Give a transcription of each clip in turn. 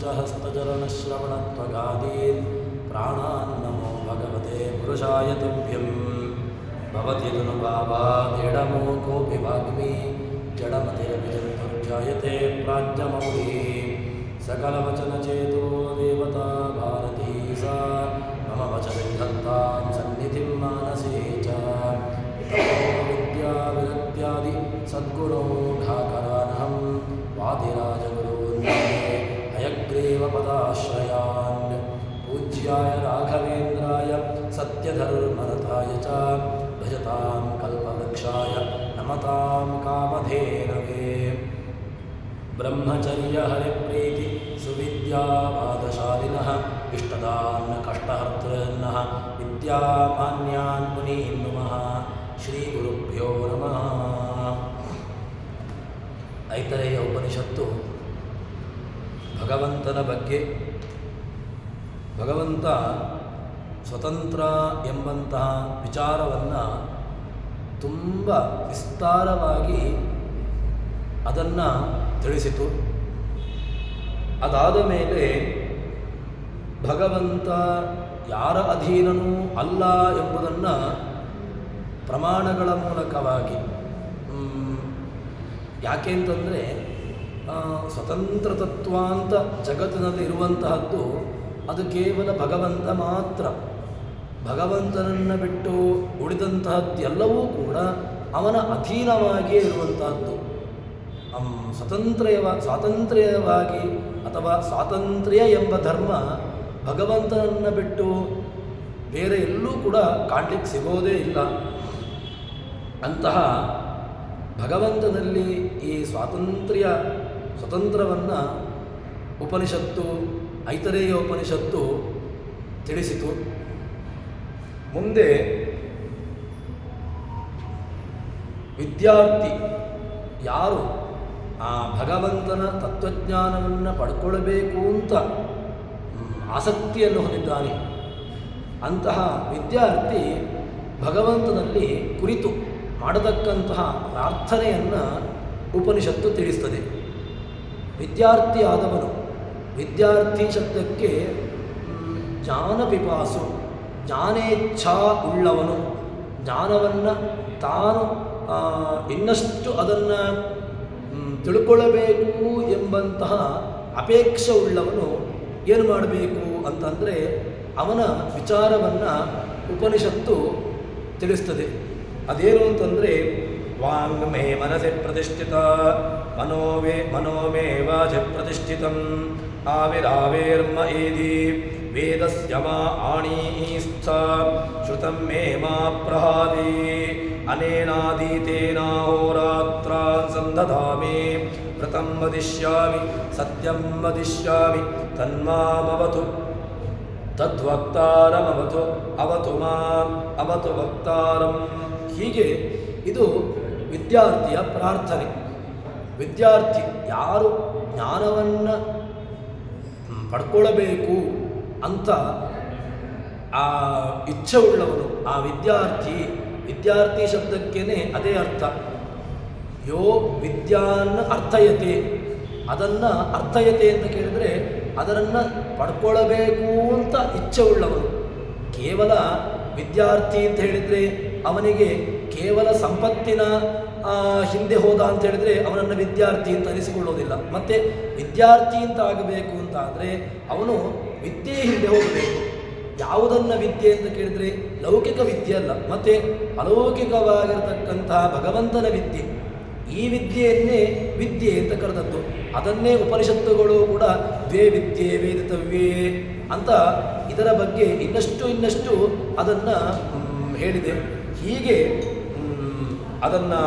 पञ्चहस्तचरणश्रवणत्वगादीन् प्राणान्नमो भगवते पुरुषाय तुभ्यं भवति नुभावादेडमो कोऽपि वाग्मी जडमतिरभिजन्तुर्जायते प्राज्ञमौलिः सकलवचनचेतो देवता भारती सा मम वचननिधत्तां सन्निधिं मानसे च विद्याविरक्त्यादि सद्गुणोढाकरानहं वादिराजगुरून् हयग्रीवपदाश्रयान् पूज्याय राघवेन्द्राय सत्यधर्मरताय च भजतां कल्पवृक्षाय नमतां कामधेनवे ब्रह्मचर्य हरिप्रीति सुविद्यावादशालिनः इष्टदान् कष्टहर्तॄन्नः विद्यामान्यान् मुनीन् नुमः ಶ್ರೀಗುರುಭ್ಯೋ ನಮಃ. ಐತರೇಯ ಉಪನಿಷತ್ತು ಭಗವಂತನ ಬಗ್ಗೆ, ಭಗವಂತ ಸ್ವತಂತ್ರ ಎಂಬಂತಹ ವಿಚಾರವನ್ನು ತುಂಬ ವಿಸ್ತಾರವಾಗಿ ಅದನ್ನು ತಿಳಿಸಿತು. ಅದಾದ ಮೇಲೆ ಭಗವಂತ ಯಾರ ಅಧೀನನೂ ಅಲ್ಲ ಎಂಬುದನ್ನು ಪ್ರಮಾಣಗಳ ಮೂಲಕವಾಗಿ, ಯಾಕೆ ಅಂತಂದರೆ ಸ್ವತಂತ್ರ ತತ್ವ ಅಂತ ಜಗತ್ತಿನಲ್ಲಿ ಇರುವಂತಹದ್ದು ಅದು ಕೇವಲ ಭಗವಂತ ಮಾತ್ರ. ಭಗವಂತನನ್ನು ಬಿಟ್ಟು ಉಳಿದಂತಹದ್ದೆಲ್ಲವೂ ಕೂಡ ಅವನ ಅಧೀನವಾಗಿಯೇ ಇರುವಂತಹದ್ದು. ಸ್ವಾತಂತ್ರ್ಯವಾಗಿ ಅಥವಾ ಸ್ವಾತಂತ್ರ್ಯ ಎಂಬ ಧರ್ಮ ಭಗವಂತನನ್ನು ಬಿಟ್ಟು ಬೇರೆ ಎಲ್ಲೂ ಕೂಡ ಕಾಣಲಿಕ್ಕೆ ಸಿಗೋದೇ ಇಲ್ಲ. ಅಂತಹ ಭಗವಂತನಲ್ಲಿ ಈ ಸ್ವತಂತ್ರವನ್ನು ಉಪನಿಷತ್ತು, ಐತರೇಯ ಉಪನಿಷತ್ತು ತಿಳಿಸಿತು. ಮುಂದೆ ವಿದ್ಯಾರ್ಥಿ ಯಾರು ಆ ಭಗವಂತನ ತತ್ವಜ್ಞಾನವನ್ನು ಪಡ್ಕೊಳ್ಬೇಕು ಅಂತ ಆಸಕ್ತಿಯನ್ನು ಹೊಂದಿದ್ದಾನೆ, ಅಂತಹ ವಿದ್ಯಾರ್ಥಿ ಭಗವಂತನಲ್ಲಿ ಕುರಿತು ಮಾಡತಕ್ಕಂತಹ ಪ್ರಾರ್ಥನೆಯನ್ನು ಉಪನಿಷತ್ತು ತಿಳಿಸ್ತದೆ. ವಿದ್ಯಾರ್ಥಿ ಆದವನು, ವಿದ್ಯಾರ್ಥಿ ಶಬ್ದಕ್ಕೆ ಜ್ಞಾನಪಿಪಾಸು, ಜ್ಞಾನೇಚ್ಛಾ ಉಳ್ಳವನು, ಜ್ಞಾನವನ್ನು ತಾನು ಇನ್ನಷ್ಟು ಅದನ್ನು ತಿಳ್ಕೊಳ್ಳಬೇಕು ಎಂಬಂತಹ ಅಪೇಕ್ಷೆ ಉಳ್ಳವನು ಏನು ಮಾಡಬೇಕು ಅಂತಂದರೆ ಅವನ ವಿಚಾರವನ್ನು ಉಪನಿಷತ್ತು ತಿಳಿಸ್ತದೆ. ಅದೇನು ಅಂತಂದರೆ ವಾಂಗ್ ಮೇ ಮನಸೆ ಪ್ರತಿಷ್ಠಿತ ಮನೋಮೇ ವಾಚಿ ಪ್ರತಿಷ್ಠಿತಂ ಆವಿರಾವೇರ್ಮ ಏದಿ ವೇದಸ್ಯ ಮಾ ಆಣೀಸ್ಥ ಶ್ರುತಂ ಮೇ ಮಾ ಪ್ರಹಾದಿ ಅನೇನಾದೀತೇನಾಹೋರಾತ್ರಾನ್ ಸಂದಧಾಮಿ ವ್ರತಂ ವದಿಷ್ಯಾಮಿ ಸತ್ಯಂ ವದಿಷ್ಯಾಮಿ ತನ್ಮಾಮವತು ತದ್ವಕ್ತಾರಮವತು ಅವತು ಮಾಂ ಅವತು ವಕ್ತಾರಂ. ಹೀಗೆ ಇದು ವಿದ್ಯಾರ್ಥಿಯ ಪ್ರಾರ್ಥನೆ. ವಿದ್ಯಾರ್ಥಿ ಯಾರು ಜ್ಞಾನವನ್ನು ಪಡ್ಕೊಳ್ಳಬೇಕು ಅಂತ ಆ ಇಚ್ಛೆ ಉಳ್ಳವನು, ಆ ವಿದ್ಯಾರ್ಥಿ ಶಬ್ದಕ್ಕೇನೆ ಅದೇ ಅರ್ಥ. ಯೋ ವಿದ್ಯಾನ್ನ ಅರ್ಥಯತೆ, ಅದನ್ನು ಅರ್ಥಯತೆ ಅಂತ ಕೇಳಿದರೆ ಅದನ್ನು ಪಡ್ಕೊಳ್ಳಬೇಕು ಅಂತ ಇಚ್ಛೆ ಉಳ್ಳವನು. ಕೇವಲ ವಿದ್ಯಾರ್ಥಿ ಅಂತ ಹೇಳಿದರೆ ಅವನಿಗೆ ಕೇವಲ ಸಂಪತ್ತಿನ ಹಿಂದೆ ಹೋದ ಅಂತ ಹೇಳಿದರೆ ಅವನನ್ನು ವಿದ್ಯಾರ್ಥಿ ಅಂತ ಅನಿಸಿಕೊಳ್ಳೋದಿಲ್ಲ. ಮತ್ತು ವಿದ್ಯಾರ್ಥಿ ಅಂತ ಆಗಬೇಕು ಅಂತ ಆದರೆ ಅವನು ವಿದ್ಯೆ ಹಿಂದೆ ಹೋಗಬೇಕು. ಯಾವುದನ್ನು ವಿದ್ಯೆ ಅಂತ ಕೇಳಿದರೆ ಲೌಕಿಕ ವಿದ್ಯೆ ಅಲ್ಲ, ಮತ್ತು ಅಲೌಕಿಕವಾಗಿರತಕ್ಕಂತಹ ಭಗವಂತನ ವಿದ್ಯೆ. ಈ ವಿದ್ಯೆಯನ್ನೇ ವಿದ್ಯೆ ಅಂತ ಕರೆದದ್ದು. ಅದನ್ನೇ ಉಪನಿಷತ್ತುಗಳು ಕೂಡ ದ್ವೇ ವಿದ್ಯೆ ವೇದಿತವ್ಯೇ ಅಂತ ಇದರ ಬಗ್ಗೆ ಇನ್ನಷ್ಟು ಅದನ್ನು ಹೇಳಿದೆ. ಹೀಗೆ ಅದನ್ನು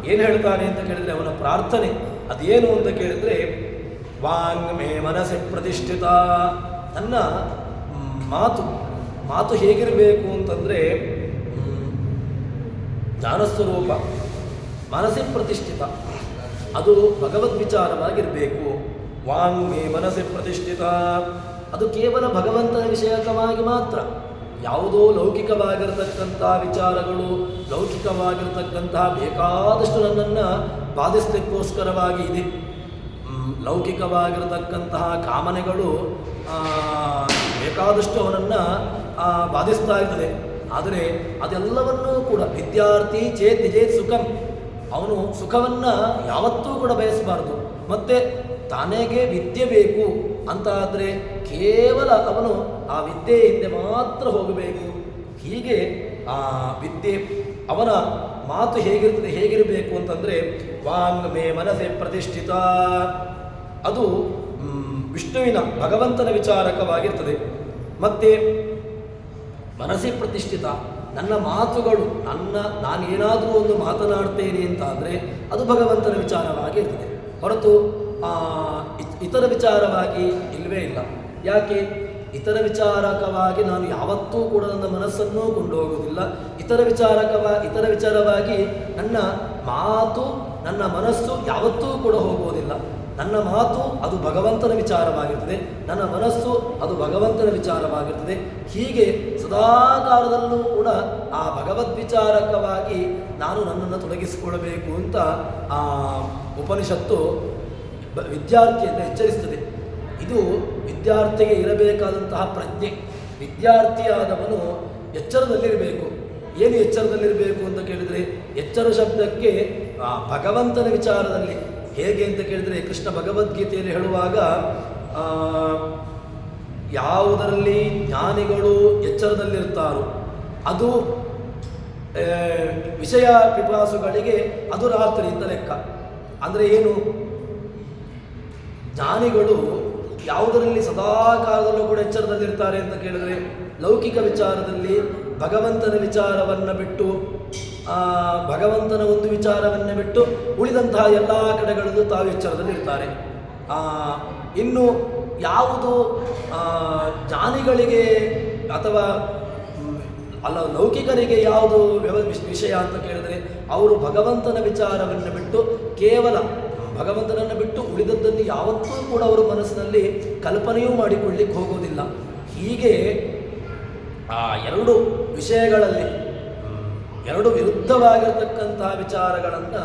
ಏನು ಹೇಳ್ತಾನೆ ಅಂತ ಕೇಳಿದರೆ ಅವನ ಪ್ರಾರ್ಥನೆ ಅದೇನು ಅಂತ ಕೇಳಿದರೆ ವಾಂಗ್ ಮೇ ಮನಸ್ಸೆ ಪ್ರತಿಷ್ಠಿತ. ನನ್ನ ಮಾತು ಹೇಗಿರಬೇಕು ಅಂತಂದರೆ ಜ್ಞಾನಸ್ವರೂಪ, ಮನಸ್ಸೆ ಪ್ರತಿಷ್ಠಿತ, ಅದು ಭಗವದ್ ವಿಚಾರವಾಗಿರಬೇಕು. ವಾಂಗ್ ಮೇ ಮನಸ್ಸೆ ಪ್ರತಿಷ್ಠಿತ, ಅದು ಕೇವಲ ಭಗವಂತನ ವಿಷಯಕವಾಗಿ ಮಾತ್ರ. ಯಾವುದೋ ಲೌಕಿಕವಾಗಿರತಕ್ಕಂಥ ವಿಚಾರಗಳು, ಲೌಕಿಕವಾಗಿರತಕ್ಕಂತಹ ಬೇಕಾದಷ್ಟು ನನ್ನನ್ನು ಬಾಧಿಸಲಿಕ್ಕೋಸ್ಕರವಾಗಿ ಇದೆ. ಲೌಕಿಕವಾಗಿರತಕ್ಕಂತಹ ಕಾಮನೆಗಳು ಬೇಕಾದಷ್ಟು ಅವನನ್ನು ಬಾಧಿಸ್ತಾ ಇರ್ತದೆ. ಆದರೆ ಅದೆಲ್ಲವನ್ನೂ ಕೂಡ ವಿದ್ಯಾರ್ಥಿ ಚೇತ್ ಸುಖಂ, ಅವನು ಸುಖವನ್ನು ಯಾವತ್ತೂ ಕೂಡ ಬಯಸಬಾರ್ದು. ಮತ್ತು ತನಗೆ ವಿದ್ಯೆ ಬೇಕು ಅಂತ ಆದರೆ ಕೇವಲ ಅವನು ಆ ವಿದ್ಯೆ ಹಿಂದೆ ಮಾತ್ರ ಹೋಗಬೇಕು. ಹೀಗೆ ಆ ವಿದ್ಯೆ ಅವನ ಮಾತು ಹೇಗಿರಬೇಕು ಅಂತಂದರೆ ವಾಂಗ್ ಮೇ ಮನಸೆ ಪ್ರತಿಷ್ಠಿತ, ಅದು ವಿಷ್ಣುವಿನ ಭಗವಂತನ ವಿಚಾರಕವಾಗಿರ್ತದೆ. ಮತ್ತು ಮನಸ್ಸೇ ಪ್ರತಿಷ್ಠಿತ, ನನ್ನ ಮಾತುಗಳು ನಾನೇನಾದರೂ ಒಂದು ಮಾತನಾಡ್ತೇನೆ ಅಂತಾದರೆ ಅದು ಭಗವಂತನ ವಿಚಾರವಾಗಿರ್ತದೆ, ಹೊರತು ಇತರ ವಿಚಾರವಾಗಿ ಇಲ್ಲವೇ ಇಲ್ಲ. ಯಾಕೆ? ಇತರ ವಿಚಾರಕವಾಗಿ ನಾನು ಯಾವತ್ತೂ ಕೂಡ ನನ್ನ ಮನಸ್ಸನ್ನು ಕೊಂಡೋಗುವುದಿಲ್ಲ. ಇತರ ವಿಚಾರವಾಗಿ ನನ್ನ ಮಾತು ನನ್ನ ಮನಸ್ಸು ಯಾವತ್ತೂ ಕೂಡ ಹೋಗುವುದಿಲ್ಲ. ನನ್ನ ಮಾತು ಅದು ಭಗವಂತನ ವಿಚಾರವಾಗಿರ್ತದೆ, ನನ್ನ ಮನಸ್ಸು ಅದು ಭಗವಂತನ ವಿಚಾರವಾಗಿರ್ತದೆ. ಹೀಗೆ ಸದಾಕಾಲದಲ್ಲೂ ಕೂಡ ಆ ಭಗವದ್ವಿಚಾರಕವಾಗಿ ನಾನು ನನ್ನನ್ನು ತೊಡಗಿಸಿಕೊಳ್ಳಬೇಕು ಅಂತ ಆ ಉಪನಿಷತ್ತು ವಿದ್ಯಾರ್ಥಿಯನ್ನು ಎಚ್ಚರಿಸ್ತದೆ. ಇದು ವಿದ್ಯಾರ್ಥಿಗೆ ಇರಬೇಕಾದಂತಹ ಪ್ರಜ್ಞೆ. ವಿದ್ಯಾರ್ಥಿಯಾದವನು ಎಚ್ಚರದಲ್ಲಿರಬೇಕು. ಏನು ಎಚ್ಚರದಲ್ಲಿರಬೇಕು ಅಂತ ಕೇಳಿದರೆ, ಎಚ್ಚರ ಶಬ್ದಕ್ಕೆ ಭಗವಂತನ ವಿಚಾರದಲ್ಲಿ ಹೇಗೆ ಅಂತ ಕೇಳಿದರೆ, ಕೃಷ್ಣ ಭಗವದ್ಗೀತೆಯಲ್ಲಿ ಹೇಳುವಾಗ ಯಾವುದರಲ್ಲಿ ಜ್ಞಾನಿಗಳು ಎಚ್ಚರದಲ್ಲಿರ್ತಾರೋ ಅದು ವಿಷಯ ಪಿಪಾಸುಗಳಿಗೆ ಅದು ರಾತ್ರಿ ಅಂತ ಲೆಕ್ಕ. ಅಂದರೆ ಏನು? ಜ್ಞಾನಿಗಳು ಯಾವುದರಲ್ಲಿ ಸದಾಕಾಲದಲ್ಲೂ ಕೂಡ ಎಚ್ಚರದಲ್ಲಿರ್ತಾರೆ ಅಂತ ಕೇಳಿದರೆ, ಲೌಕಿಕ ವಿಚಾರದಲ್ಲಿ ಭಗವಂತನ ವಿಚಾರವನ್ನು ಬಿಟ್ಟು ಭಗವಂತನ ಒಂದು ವಿಚಾರವನ್ನು ಬಿಟ್ಟು ಉಳಿದಂತಹ ಎಲ್ಲ ಕಡೆಗಳಲ್ಲೂ ತಾವು ಎಚ್ಚರದಲ್ಲಿರ್ತಾರೆ. ಇನ್ನು ಯಾವುದು ಜ್ಞಾನಿಗಳಿಗೆ ಅಥವಾ ಲೌಕಿಕರಿಗೆ ಯಾವುದು ವಿಷಯ ಅಂತ ಕೇಳಿದರೆ, ಅವರು ಭಗವಂತನ ವಿಚಾರವನ್ನು ಬಿಟ್ಟು ಕೇವಲ ಭಗವಂತನನ್ನು ಬಿಟ್ಟು ಉಳಿದದ್ದನ್ನು ಯಾವತ್ತೂ ಕೂಡ ಅವರು ಮನಸ್ಸಿನಲ್ಲಿ ಕಲ್ಪನೆಯೂ ಮಾಡಿಕೊಳ್ಳಿಕ್ಕೆ ಹೋಗೋದಿಲ್ಲ. ಹೀಗೆ ಆ ಎರಡು ವಿಷಯಗಳಲ್ಲಿ ಎರಡು ವಿರುದ್ಧವಾಗಿರತಕ್ಕಂತಹ ವಿಚಾರಗಳನ್ನು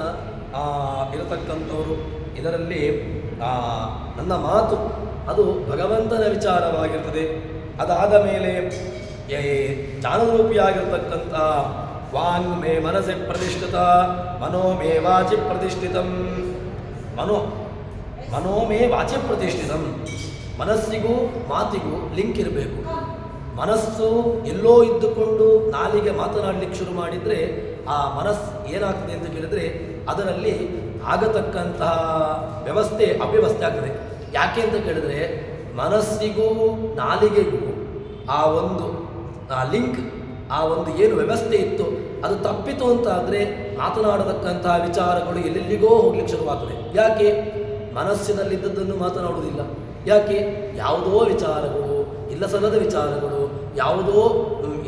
ಇರತಕ್ಕಂಥವರು. ಇದರಲ್ಲಿ ನನ್ನ ಮಾತು ಅದು ಭಗವಂತನ ವಿಚಾರವಾಗಿರ್ತದೆ. ಅದಾದ ಮೇಲೆ ಜ್ಞಾನರೂಪಿಯಾಗಿರ್ತಕ್ಕಂಥ ವಾಂಗ್ ಮೇ ಮನಸ್ಸೆ ಪ್ರತಿಷ್ಠಿತ ಮನೋ ಮೇ ವಾಚಿ ಪ್ರತಿಷ್ಠಿತಂ. ಮನೋ ಮೇ ವಾಚಿ ಪ್ರತಿಷ್ಠಿತಂ. ಮನಸ್ಸಿಗೂ ಮಾತಿಗೂ ಲಿಂಕ್ ಇರಬೇಕು. ಮನಸ್ಸು ಎಲ್ಲೋ ಇದ್ದುಕೊಂಡು ನಾಲಿಗೆ ಮಾತನಾಡಲಿಕ್ಕೆ ಶುರು ಮಾಡಿದರೆ ಆ ಮನಸ್ಸು ಏನಾಗ್ತದೆ ಅಂತ ಕೇಳಿದರೆ, ಅದರಲ್ಲಿ ಆಗತಕ್ಕಂತಹ ಅವ್ಯವಸ್ಥೆ ಆಗ್ತದೆ. ಯಾಕೆ ಅಂತ ಕೇಳಿದರೆ, ಮನಸ್ಸಿಗೂ ನಾಲಿಗೆಗೂ ಆ ಒಂದು ಲಿಂಕ್, ಆ ಒಂದು ಏನು ವ್ಯವಸ್ಥೆ ಇತ್ತು ಅದು ತಪ್ಪಿತು ಅಂತ ಆದರೆ ಮಾತನಾಡತಕ್ಕಂತಹ ವಿಚಾರಗಳು ಎಲ್ಲೆಲ್ಲಿಗೋ ಹೋಗ್ಲಿಕ್ಕೆ ಶುರುವಾಗ್ತದೆ. ಯಾಕೆ? ಮನಸ್ಸಿನಲ್ಲಿದ್ದದ್ದನ್ನು ಮಾತನಾಡುವುದಿಲ್ಲ. ಯಾಕೆ? ಯಾವುದೋ ವಿಚಾರಗಳು, ಇಲ್ಲಸಲ್ಲದ ವಿಚಾರಗಳು,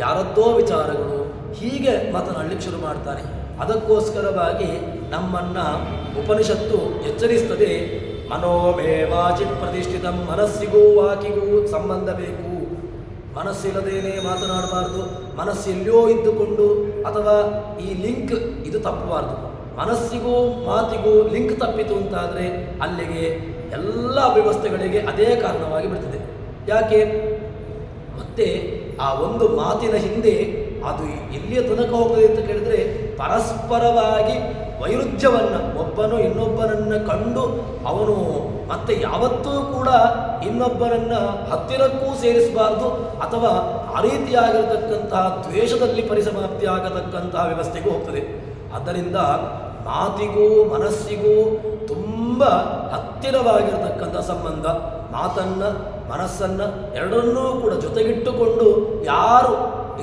ಯಾರದ್ದೋ ವಿಚಾರಗಳು, ಹೀಗೆ ಮಾತನಾಡಲಿಕ್ಕೆ ಶುರು ಮಾಡ್ತಾರೆ. ಅದಕ್ಕೋಸ್ಕರವಾಗಿ ನಮ್ಮನ್ನು ಉಪನಿಷತ್ತು ಎಚ್ಚರಿಸ್ತದೆ. ಮನೋಮೇ ವಾಚಿ ಪ್ರತಿಷ್ಠಿತಂ. ಮನಸ್ಸಿಗೂ ವಾಕಿಗೂ ಸಂಬಂಧ ಬೇಕು. ಮನಸ್ಸಿಲ್ಲದೇನೆ ಮಾತನಾಡಬಾರ್ದು. ಮನಸ್ಸು ಎಲ್ಲೋ ಇದ್ದುಕೊಂಡು ಅಥವಾ ಈ ಲಿಂಕ್ ಇದು ತಪ್ಪಬಾರ್ದು. ಮನಸ್ಸಿಗೂ ಮಾತಿಗೂ ಲಿಂಕ್ ತಪ್ಪಿತು ಅಂತಾದರೆ ಅಲ್ಲಿಗೆ ಎಲ್ಲ ವ್ಯವಸ್ಥೆಗಳಿಗೆ ಅದೇ ಕಾರಣವಾಗಿ ಬಿಡ್ತದೆ. ಯಾಕೆ? ಮತ್ತೆ ಆ ಒಂದು ಮಾತಿನ ಹಿಂದೆ ಅದು ಎಲ್ಲಿಯ ತನಕ ಹೋಗ್ತದೆ ಅಂತ ಕೇಳಿದರೆ, ಪರಸ್ಪರವಾಗಿ ವೈರುಧ್ಯವನ್ನು, ಒಬ್ಬನು ಇನ್ನೊಬ್ಬನನ್ನು ಕಂಡು ಅವನು ಮತ್ತೆ ಯಾವತ್ತೂ ಕೂಡ ಇನ್ನೊಬ್ಬನನ್ನು ಹತ್ತಿರಕ್ಕೂ ಸೇರಿಸಬಾರ್ದು, ಅಥವಾ ಆ ರೀತಿಯಾಗಿರತಕ್ಕಂತಹ ದ್ವೇಷದಲ್ಲಿ ಪರಿಸಮಾಪ್ತಿ ಆಗತಕ್ಕಂತಹ ವ್ಯವಸ್ಥೆಗೂ ಹೋಗ್ತದೆ. ಆದ್ದರಿಂದ ಮಾತಿಗೂ ಮನಸ್ಸಿಗೂ ತುಂಬ ಹತ್ತಿರವಾಗಿರತಕ್ಕಂಥ ಸಂಬಂಧ. ಮಾತನ್ನು ಮನಸ್ಸನ್ನು ಎರಡನ್ನೂ ಕೂಡ ಜೊತೆಗಿಟ್ಟುಕೊಂಡು ಯಾರು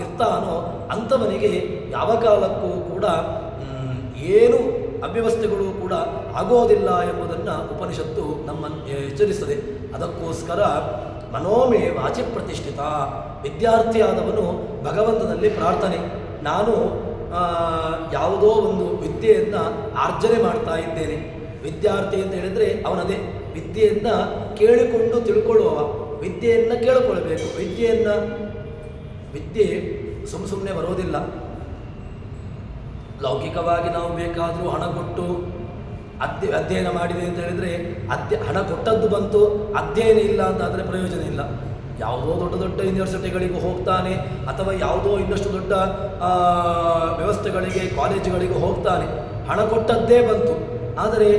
ಇರ್ತಾನೋ ಅಂಥವನಿಗೆ ಯಾವ ಕಾಲಕ್ಕೂ ಕೂಡ ಏನು ಅವ್ಯವಸ್ಥೆಗಳು ಕೂಡ ಆಗೋದಿಲ್ಲ ಎಂಬುದನ್ನು ಉಪನಿಷತ್ತು ನಮ್ಮನ್ನು ಎಚ್ಚರಿಸ್ತದೆ. ಅದಕ್ಕೋಸ್ಕರ ಮನೋಮೇ ವಾಚಿ ಪ್ರತಿಷ್ಠಿತ. ವಿದ್ಯಾರ್ಥಿಯಾದವನು ಭಗವಂತನಲ್ಲಿ ಪ್ರಾರ್ಥನೆ, ನಾನು ಯಾವುದೋ ಒಂದು ವಿದ್ಯೆಯನ್ನು ಆರ್ಜನೆ ಮಾಡ್ತಾ ಇದ್ದೇನೆ. ವಿದ್ಯಾರ್ಥಿ ಅಂತ ಹೇಳಿದರೆ ಅವನದೇ ವಿದ್ಯೆಯನ್ನು ಕೇಳಿಕೊಂಡು ತಿಳ್ಕೊಳ್ಳುವ, ವಿದ್ಯೆಯನ್ನು ಕೇಳಿಕೊಳ್ಬೇಕು. ವಿದ್ಯೆ ಸುಮ್ಮನೆ ಬರೋದಿಲ್ಲ. ಲೌಕಿಕವಾಗಿ ನಾವು ಬೇಕಾದರೂ ಹಣ ಕೊಟ್ಟು ಅಧ್ಯಯನ ಮಾಡಿದೆ ಅಂತ ಹೇಳಿದರೆ ಹಣ ಕೊಟ್ಟದ್ದು ಬಂತು, ಅಧ್ಯಯನ ಇಲ್ಲ ಅಂತ ಆದರೆ ಪ್ರಯೋಜನ ಇಲ್ಲ. ಯಾವುದೋ ದೊಡ್ಡ ದೊಡ್ಡ ಯೂನಿವರ್ಸಿಟಿಗಳಿಗೂ ಹೋಗ್ತಾನೆ, ಅಥವಾ ಯಾವುದೋ ಇನ್ನಷ್ಟು ದೊಡ್ಡ ವ್ಯವಸ್ಥೆಗಳಿಗೆ, ಕಾಲೇಜುಗಳಿಗೂ ಹೋಗ್ತಾನೆ, ಹಣ ಕೊಟ್ಟದ್ದೇ ಬಂತು, ಆದರೆ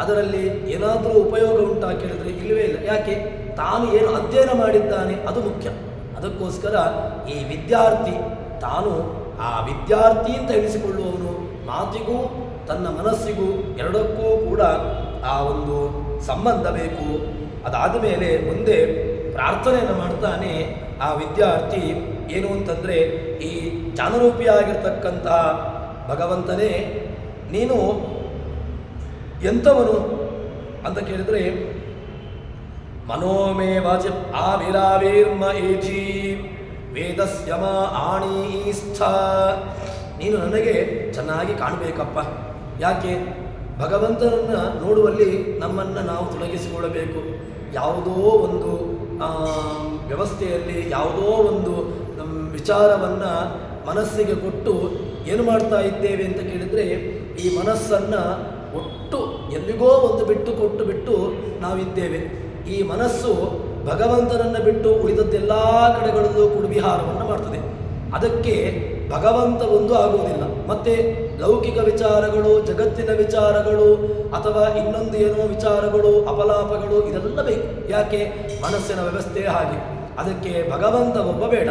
ಅದರಲ್ಲಿ ಏನಾದರೂ ಉಪಯೋಗ ಉಂಟಾ ಕೇಳಿದರೆ ಇಲ್ಲವೇ ಇಲ್ಲ. ಯಾಕೆ? ತಾನು ಏನು ಅಧ್ಯಯನ ಮಾಡಿದ್ದಾನೆ ಅದು ಮುಖ್ಯ. ಅದಕ್ಕೋಸ್ಕರ ಈ ವಿದ್ಯಾರ್ಥಿ ತಾನು ಆ ವಿದ್ಯಾರ್ಥಿ ಅಂತ ಎಣಿಸಿಕೊಳ್ಳುವವನು ಮಾತಿಗೂ ತನ್ನ ಮನಸ್ಸಿಗೂ ಎರಡಕ್ಕೂ ಕೂಡ ಆ ಒಂದು ಸಂಬಂಧ ಬೇಕು. ಅದಾದ ಮೇಲೆ ಮುಂದೆ ಪ್ರಾರ್ಥನೆಯನ್ನು ಮಾಡ್ತಾನೆ ಆ ವಿದ್ಯಾರ್ಥಿ. ಏನು ಅಂತಂದರೆ, ಈ ಜ್ಞಾನರೂಪಿಯಾಗಿರ್ತಕ್ಕಂತಹ ಭಗವಂತನೇ ನೀನು ಎಂಥವನು ಅಂತ ಕೇಳಿದರೆ, ಮನೋಮೇ ವಾಚ ಆವಿರಾವಿರ್ಮ ಏಜಿ ವೇದಸ್ಯಮ ಆಣೀಸ್ಥ. ನೀನು ನನಗೆ ಚೆನ್ನಾಗಿ ಕಾಣಬೇಕಪ್ಪ. ಯಾಕೆ? ಭಗವಂತನನ್ನು ನೋಡುವಲ್ಲಿ ನಮ್ಮನ್ನು ನಾವು ತೊಡಗಿಸಿಕೊಳ್ಳಬೇಕು. ಯಾವುದೋ ಒಂದು ವ್ಯವಸ್ಥೆಯಲ್ಲಿ ಯಾವುದೋ ಒಂದು ವಿಚಾರವನ್ನು ಮನಸ್ಸಿಗೆ ಕೊಟ್ಟು ಏನು ಮಾಡ್ತಾ ಇದ್ದೇವೆ ಅಂತ ಕೇಳಿದರೆ, ಈ ಮನಸ್ಸನ್ನು ಒಟ್ಟು ಎಲ್ಲಿಗೋ ಒಂದು ಬಿಟ್ಟು ನಾವಿದ್ದೇವೆ. ಈ ಮನಸ್ಸು ಭಗವಂತನನ್ನು ಬಿಟ್ಟು ಉಳಿದದ್ದೆಲ್ಲ ಕಡೆಗಳಲ್ಲೂ ಕೂಡ ವಿಹಾರವನ್ನು ಮಾಡ್ತದೆ. ಅದಕ್ಕೆ ಭಗವಂತ ಒಂದು ಆಗುವುದಿಲ್ಲ. ಮತ್ತು ಲೌಕಿಕ ವಿಚಾರಗಳು, ಜಗತ್ತಿನ ವಿಚಾರಗಳು, ಅಥವಾ ಇನ್ನೊಂದು ಏನೋ ವಿಚಾರಗಳು, ಅಪಲಾಪಗಳು, ಇದೆಲ್ಲ ಬೇಕು. ಯಾಕೆ? ಮನಸ್ಸಿನ ವ್ಯವಸ್ಥೆ ಹಾಗೆ. ಅದಕ್ಕೆ ಭಗವಂತ ಒಬ್ಬ ಬೇಡ.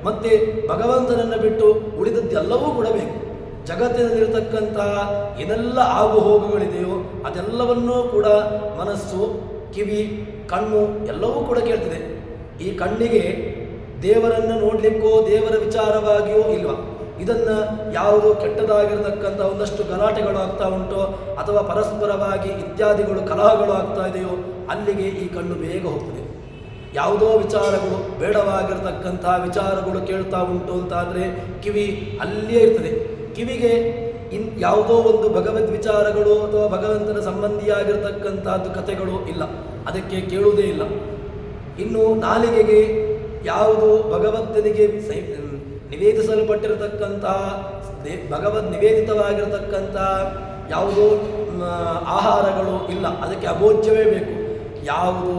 ಮತ್ತು ಭಗವಂತನನ್ನು ಬಿಟ್ಟು ಉಳಿದದ್ದೆಲ್ಲವೂ ಕೂಡ ಬೇಕು. ಜಗತ್ತಿನಲ್ಲಿರತಕ್ಕಂತಹ ಏನೆಲ್ಲ ಆಗು ಹೋಗುಗಳಿದೆಯೋ ಅದೆಲ್ಲವನ್ನೂ ಕೂಡ ಮನಸ್ಸು, ಕಿವಿ, ಕಣ್ಣು ಎಲ್ಲವೂ ಕೂಡ ಕೇಳ್ತದೆ. ಈ ಕಣ್ಣಿಗೆ ದೇವರನ್ನು ನೋಡಲಿಕ್ಕೋ ದೇವರ ವಿಚಾರವಾಗಿಯೋ ಇಲ್ವ. ಇದನ್ನು ಯಾವುದು ಕೆಟ್ಟದಾಗಿರತಕ್ಕಂಥ ಒಂದಷ್ಟು ಗಲಾಟೆಗಳು ಆಗ್ತಾ ಉಂಟೋ, ಅಥವಾ ಪರಸ್ಪರವಾಗಿ ಇತ್ಯಾದಿಗಳು ಕಲಹಗಳು ಆಗ್ತಾ ಇದೆಯೋ ಅಲ್ಲಿಗೆ ಈ ಕಣ್ಣು ಬೇಗ ಹೋಗ್ತದೆ. ಯಾವುದೋ ವಿಚಾರಗಳು, ಬೇಡವಾಗಿರತಕ್ಕಂತಹ ವಿಚಾರಗಳು ಕೇಳ್ತಾ ಉಂಟು ಅಂತಾದರೆ ಕಿವಿ ಅಲ್ಲಿಯೇ ಇರ್ತದೆ. ಕಿವಿಗೆ ಯಾವುದೋ ಒಂದು ಭಗವದ್ ವಿಚಾರಗಳು ಅಥವಾ ಭಗವಂತನ ಸಂಬಂಧಿಯಾಗಿರ್ತಕ್ಕಂಥದ್ದು ಕಥೆಗಳು ಇಲ್ಲ, ಅದಕ್ಕೆ ಕೇಳುವುದೇ ಇಲ್ಲ. ಇನ್ನು ನಾಲಿಗೆಗೆ ಯಾವುದು ಭಗವಂತನಿಗೆ ನಿವೇದಿಸಲ್ಪಟ್ಟಿರತಕ್ಕಂತಹ ಭಗವದ್ ನಿವೇದಿತವಾಗಿರತಕ್ಕಂತಹ ಯಾವುದೋ ಆಹಾರಗಳು ಇಲ್ಲ, ಅದಕ್ಕೆ ಅಭೋಜ್ಯವೇ ಬೇಕು. ಯಾವುದು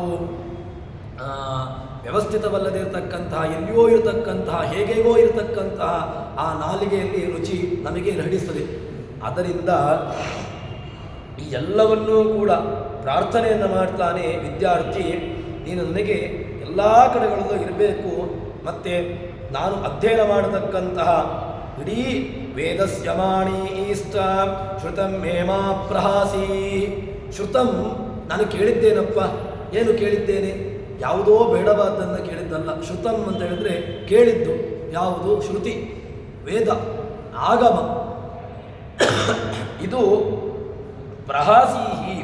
ವ್ಯವಸ್ಥಿತವಲ್ಲದಿರತಕ್ಕಂತಹ, ಎಲ್ಲಿಯೋ ಇರತಕ್ಕಂತಹ, ಹೇಗೆಗೋ ಇರತಕ್ಕಂತಹ ಆ ನಾಲಿಗೆಯಲ್ಲಿ ರುಚಿ ನಮಗೆ ನಡೆಸ್ತದೆ. ಆದ್ದರಿಂದ ಈ ಎಲ್ಲವನ್ನೂ ಕೂಡ ಪ್ರಾರ್ಥನೆಯನ್ನು ಮಾಡ್ತಾನೆ ವಿದ್ಯಾರ್ಥಿ. ನೀನು ನನಗೆ ಎಲ್ಲ ಕಡೆಗಳಲ್ಲೂ ಇರಬೇಕು. ಮತ್ತು ನಾನು ಅಧ್ಯಯನ ಮಾಡತಕ್ಕಂತಹ ಇಡೀ ವೇದಸ್ಯಮಾಣಿ ಈಷ್ಟ ಶ್ರುತಂ ಹೇಮಾ ಪ್ರಹಾಸಿ. ಶ್ರುತಂ ನಾನು ಕೇಳಿದ್ದೇನಪ್ಪ. ಏನು ಕೇಳಿದ್ದೇನೆ? ಯಾವುದೋ ಬೇಡವಾದ್ದನ್ನು ಕೇಳಿದ್ದಲ್ಲ. ಶ್ರುತಂ ಅಂತ ಹೇಳಿದರೆ ಕೇಳಿದ್ದು ಯಾವುದು? ಶ್ರುತಿ, ವೇದ, ಆಗಮ. ಇದು ಪ್ರಹಾಸೀಹಿ,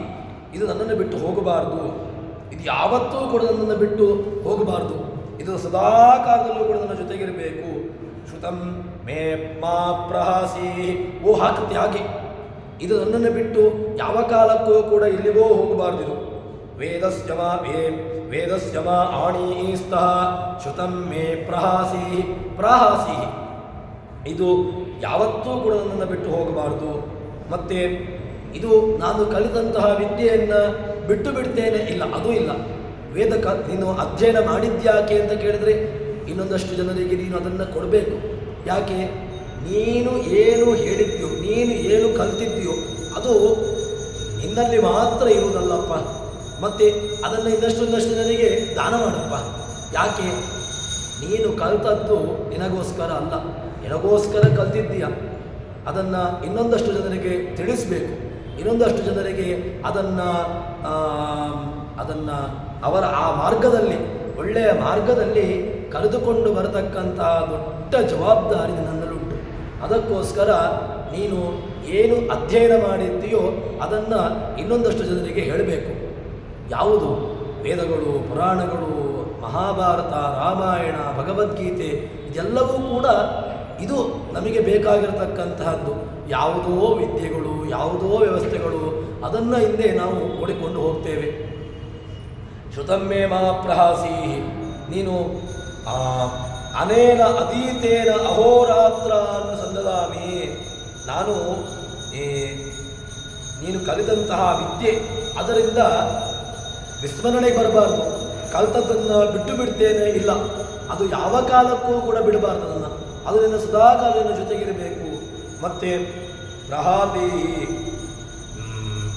ಇದು ನನ್ನನ್ನು ಬಿಟ್ಟು ಹೋಗಬಾರ್ದು. ಇದು ಯಾವತ್ತೂ ಕೂಡ ನನ್ನನ್ನು ಬಿಟ್ಟು ಹೋಗಬಾರ್ದು. ಇದು ಸದಾ ಕಾಲದಲ್ಲೂ ಕೂಡ ನನ್ನ ಜೊತೆಗಿರಬೇಕು. ಶ್ರುತಂ ಮೇ ಮಾ ಪ್ರಹಾಸಿ. ಓ ಹಾಕತ್ತೆ ಹಾಗೆ, ಇದು ನನ್ನನ್ನು ಬಿಟ್ಟು ಯಾವ ಕಾಲಕ್ಕೂ ಕೂಡ ಎಲ್ಲಿಗೋ ಹೋಗಬಾರ್ದು. ಇದು ವೇದಸ್ಯಮ ಆಣೀಸ್ತಃ ಶ್ರುತಂ ಮೇ ಪ್ರಹಾಸಿ ಪ್ರಹಾಸಿ. ಇದು ಯಾವತ್ತೂ ಕೂಡ ನನ್ನನ್ನು ಬಿಟ್ಟು ಹೋಗಬಾರ್ದು. ಮತ್ತು ಇದು ನಾನು ಕಲಿತಂತಹ ವಿದ್ಯೆಯನ್ನು ಬಿಟ್ಟು ಬಿಡ್ತೇನೆ ಇಲ್ಲ, ಅದೂ ಇಲ್ಲ. ನೀನು ಅಧ್ಯಯನ ಮಾಡಿದ್ಯಾಕೆ ಅಂತ ಕೇಳಿದರೆ ಇನ್ನೊಂದಷ್ಟು ಜನರಿಗೆ ನೀನು ಅದನ್ನು ಕೊಡಬೇಕು. ಯಾಕೆ? ನೀನು ಏನು ಹೇಳಿದ್ಯೋ, ನೀನು ಏನು ಕಲಿತಿದ್ಯೋ ಅದು ನಿನ್ನಲ್ಲಿ ಮಾತ್ರ ಇರುವುದಲ್ಲಪ್ಪ. ಮತ್ತು ಅದನ್ನು ಇನ್ನಷ್ಟು ನನಗೆ ದಾನ ಮಾಡಪ್ಪ. ಯಾಕೆ? ನೀನು ಕಲಿತದ್ದು ನಿನಗೋಸ್ಕರ ಅಲ್ಲ, ನಿನಗೋಸ್ಕರ ಕಲ್ತಿದ್ದೀಯ. ಅದನ್ನು ಇನ್ನೊಂದಷ್ಟು ಜನರಿಗೆ ತಿಳಿಸಬೇಕು. ಇನ್ನೊಂದಷ್ಟು ಜನರಿಗೆ ಅದನ್ನು ಅವರ ಆ ಮಾರ್ಗದಲ್ಲಿ, ಒಳ್ಳೆಯ ಮಾರ್ಗದಲ್ಲಿ ಕರೆದುಕೊಂಡು ಬರತಕ್ಕಂಥ ದೊಡ್ಡ ಜವಾಬ್ದಾರಿ ನನ್ನಲ್ಲುಂಟು. ಅದಕ್ಕೋಸ್ಕರ ನೀನು ಏನು ಅಧ್ಯಯನ ಮಾಡಿದ್ದೀಯೋ ಅದನ್ನು ಇನ್ನೊಂದಷ್ಟು ಜನರಿಗೆ ಹೇಳಬೇಕು. ಯಾವುದು? ವೇದಗಳು, ಪುರಾಣಗಳು, ಮಹಾಭಾರತ, ರಾಮಾಯಣ, ಭಗವದ್ಗೀತೆ, ಇದೆಲ್ಲವೂ ಕೂಡ ಇದು ನಮಗೆ ಬೇಕಾಗಿರತಕ್ಕಂತಹದ್ದು. ಯಾವುದೋ ವಿದ್ಯೆಗಳು, ಯಾವುದೋ ವ್ಯವಸ್ಥೆಗಳು, ಅದನ್ನು ಹಿಂದೆ ನಾವು ಓಡಿಕೊಂಡು ಹೋಗ್ತೇವೆ. ಶ್ರುತಮ್ಮೇ ಮಾ ಪ್ರಹಾಸಿ. ನೀನು ಅನೇನ ಅದೀತೇನ ಅಹೋರಾತ್ರ ಸಂದದಾಮಿ. ನಾನು ನೀನು ಕಲಿತಂತಹ ವಿದ್ಯೆ ಅದರಿಂದ ವಿಸ್ಮರಣೆಗೆ ಬರಬಾರ್ದು. ಕಲಿತದ್ದನ್ನು ಬಿಟ್ಟು ಬಿಡ್ತೇನೆ ಇಲ್ಲ, ಅದು ಯಾವ ಕಾಲಕ್ಕೂ ಕೂಡ ಬಿಡಬಾರ್ದು. ಅದು ನಿನ್ನ ಸದಾಕಾಲ ಜೊತೆಗಿರಬೇಕು. ಮತ್ತು ಪ್ರಹಾದಿ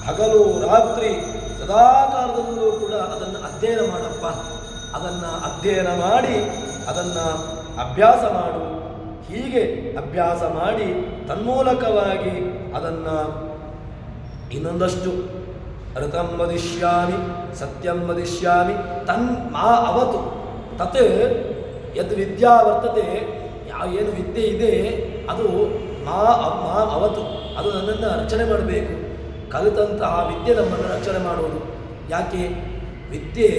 ಹಗಲು ರಾತ್ರಿ ಸದಾಕಾಲದಲ್ಲೂ ಕೂಡ ಅದನ್ನು ಅಧ್ಯಯನ ಮಾಡಪ್ಪ. ಅದನ್ನು ಅಧ್ಯಯನ ಮಾಡಿ ಅದನ್ನು ಅಭ್ಯಾಸ ಮಾಡು. ಹೀಗೆ ಅಭ್ಯಾಸ ಮಾಡಿ ತನ್ಮೂಲಕವಾಗಿ ಅದನ್ನು ಇನ್ನೊಂದಷ್ಟು ಋತಂ ವದಿಷ್ಯಾಮಿ ಸತ್ಯಂ ವದಿಷ್ಯಾಮಿ ಮಾ ಅವತು ತತ್ ಯದ್ ವಿದ್ಯಾ ವರ್ತತೆ. ಏನು ವಿದ್ಯೆ ಇದೆ ಅದು ಮಾ ಅವತು, ಅದು ನನ್ನನ್ನು ರಕ್ಷಣೆ ಮಾಡಬೇಕು. ಕಲಿತಂತಹ ವಿದ್ಯೆ ನಮ್ಮನ್ನು ರಕ್ಷಣೆ ಮಾಡುವುದು. ಯಾಕೆ? ವಿದ್ಯೆ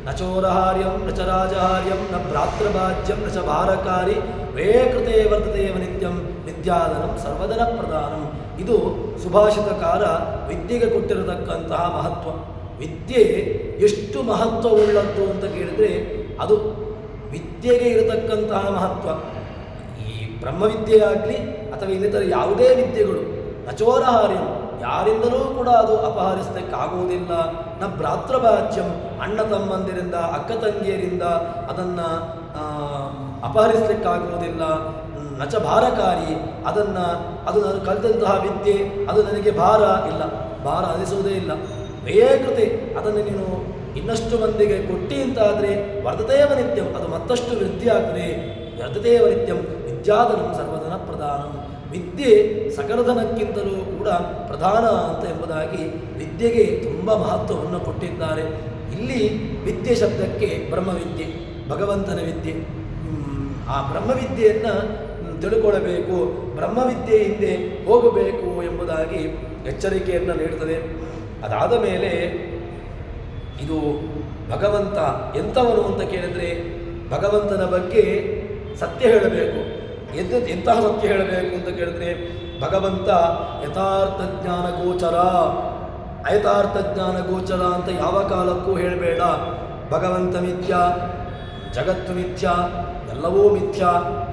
ನ ಚೋರಹಾರ್ಯಂ ನ ಚ ರಾಜಹಾರ್ಯಂ ನ ಭ್ರಾತೃಭಾಜ್ಯಂ ನ ಚ ಭಾರಕಾರಿ ವೇ ಕೃತೆ ವರ್ತತೆಯವ ನಿತ್ಯಂ ವಿದ್ಯಾಧನಂ ಸರ್ವಧನ ಪ್ರಧಾನಂ. ಇದು ಸುಭಾಷಿತಕಾರ ವಿದ್ಯೆಗೆ ಕೊಟ್ಟಿರತಕ್ಕಂತಹ ಮಹತ್ವ. ವಿದ್ಯೆ ಎಷ್ಟು ಮಹತ್ವವುಳ್ಳದ್ದು ಅಂತ ಕೇಳಿದರೆ ಅದು ವಿದ್ಯೆಗೆ ಇರತಕ್ಕಂತಹ ಮಹತ್ವ. ಈ ಬ್ರಹ್ಮವಿದ್ಯೆ ಆಗಲಿ ಅಥವಾ ಇನ್ನಿತರ ಯಾವುದೇ ವಿದ್ಯೆಗಳು ನಚೋರಹಾರ್ಯಂ, ಯಾರಿಂದಲೂ ಕೂಡ ಅದು ಅಪಹರಿಸಲಿಕ್ಕಾಗುವುದಿಲ್ಲ. ನ ಭ್ರಾತೃಭಾಜ್ಯಂ, ಅಣ್ಣ ತಮ್ಮಂದಿರಿಂದ ಅಕ್ಕ ತಂಗಿಯರಿಂದ ಅದನ್ನು ಅಪಹರಿಸಲಿಕ್ಕಾಗುವುದಿಲ್ಲ. ನಚ ಭಾರಕಾರಿ, ಅದು ನಾನು ಕಲಿತಂತಹ ವಿದ್ಯೆ ಅದು ನನಗೆ ಭಾರ ಇಲ್ಲ, ಭಾರ ಅನಿಸುವುದೇ ಇಲ್ಲ. ವೇಕೃತೆ, ಅದನ್ನು ನೀನು ಇನ್ನಷ್ಟು ಮಂದಿಗೆ ಕೊಟ್ಟಿ ಅಂತಾದರೆ ವರ್ಧತೆಯವ ನಿತ್ಯಂ, ಅದು ಮತ್ತಷ್ಟು ವೃದ್ಧಿ ಆಗ್ತದೆ. ವರ್ಧತೆಯವ ನಿತ್ಯಂ ವಿದ್ಯಾಧನಂ ಸರ್ವಧನ ಪ್ರಧಾನಂ. ವಿದ್ಯೆ ಸಕಲಧನಕ್ಕಿಂತಲೂ ಕೂಡ ಪ್ರಧಾನ ಅಂತ ಎಂಬುದಾಗಿ ವಿದ್ಯೆಗೆ ತುಂಬ ಮಹತ್ವವನ್ನು ಕೊಟ್ಟಿದ್ದಾರೆ. ಇಲ್ಲಿ ವಿದ್ಯೆ ಶಬ್ದಕ್ಕೆ ಬ್ರಹ್ಮವಿದ್ಯೆ, ಭಗವಂತನ ವಿದ್ಯೆ. ಆ ಬ್ರಹ್ಮವಿದ್ಯೆಯನ್ನು ತಿಳ್ಕೊಳ್ಳಬೇಕು, ಬ್ರಹ್ಮವಿದ್ಯೆ ಹಿಂದೆ ಹೋಗಬೇಕು ಎಂಬುದಾಗಿ ಎಚ್ಚರಿಕೆಯನ್ನು ನೀಡುತ್ತದೆ. ಅದಾದ ಮೇಲೆ ಇದು ಭಗವಂತ ಎಂಥವನು ಅಂತ ಕೇಳಿದರೆ ಭಗವಂತನ ಬಗ್ಗೆ ಸತ್ಯ ಹೇಳಬೇಕು. ಎಂತಹ ಸತ್ಯ ಹೇಳಬೇಕು ಅಂತ ಕೇಳಿದ್ರೆ ಭಗವಂತ ಯಥಾರ್ಥ ಜ್ಞಾನ ಗೋಚರ, ಅಯಥಾರ್ಥ ಜ್ಞಾನ ಗೋಚರ ಅಂತ ಯಾವ ಕಾಲಕ್ಕೂ ಹೇಳಬೇಡ. ಭಗವಂತ ಮಿಥ್ಯ, ಜಗತ್ತು ಮಿಥ್ಯ, ಎಲ್ಲವೂ ಮಿಥ್ಯ,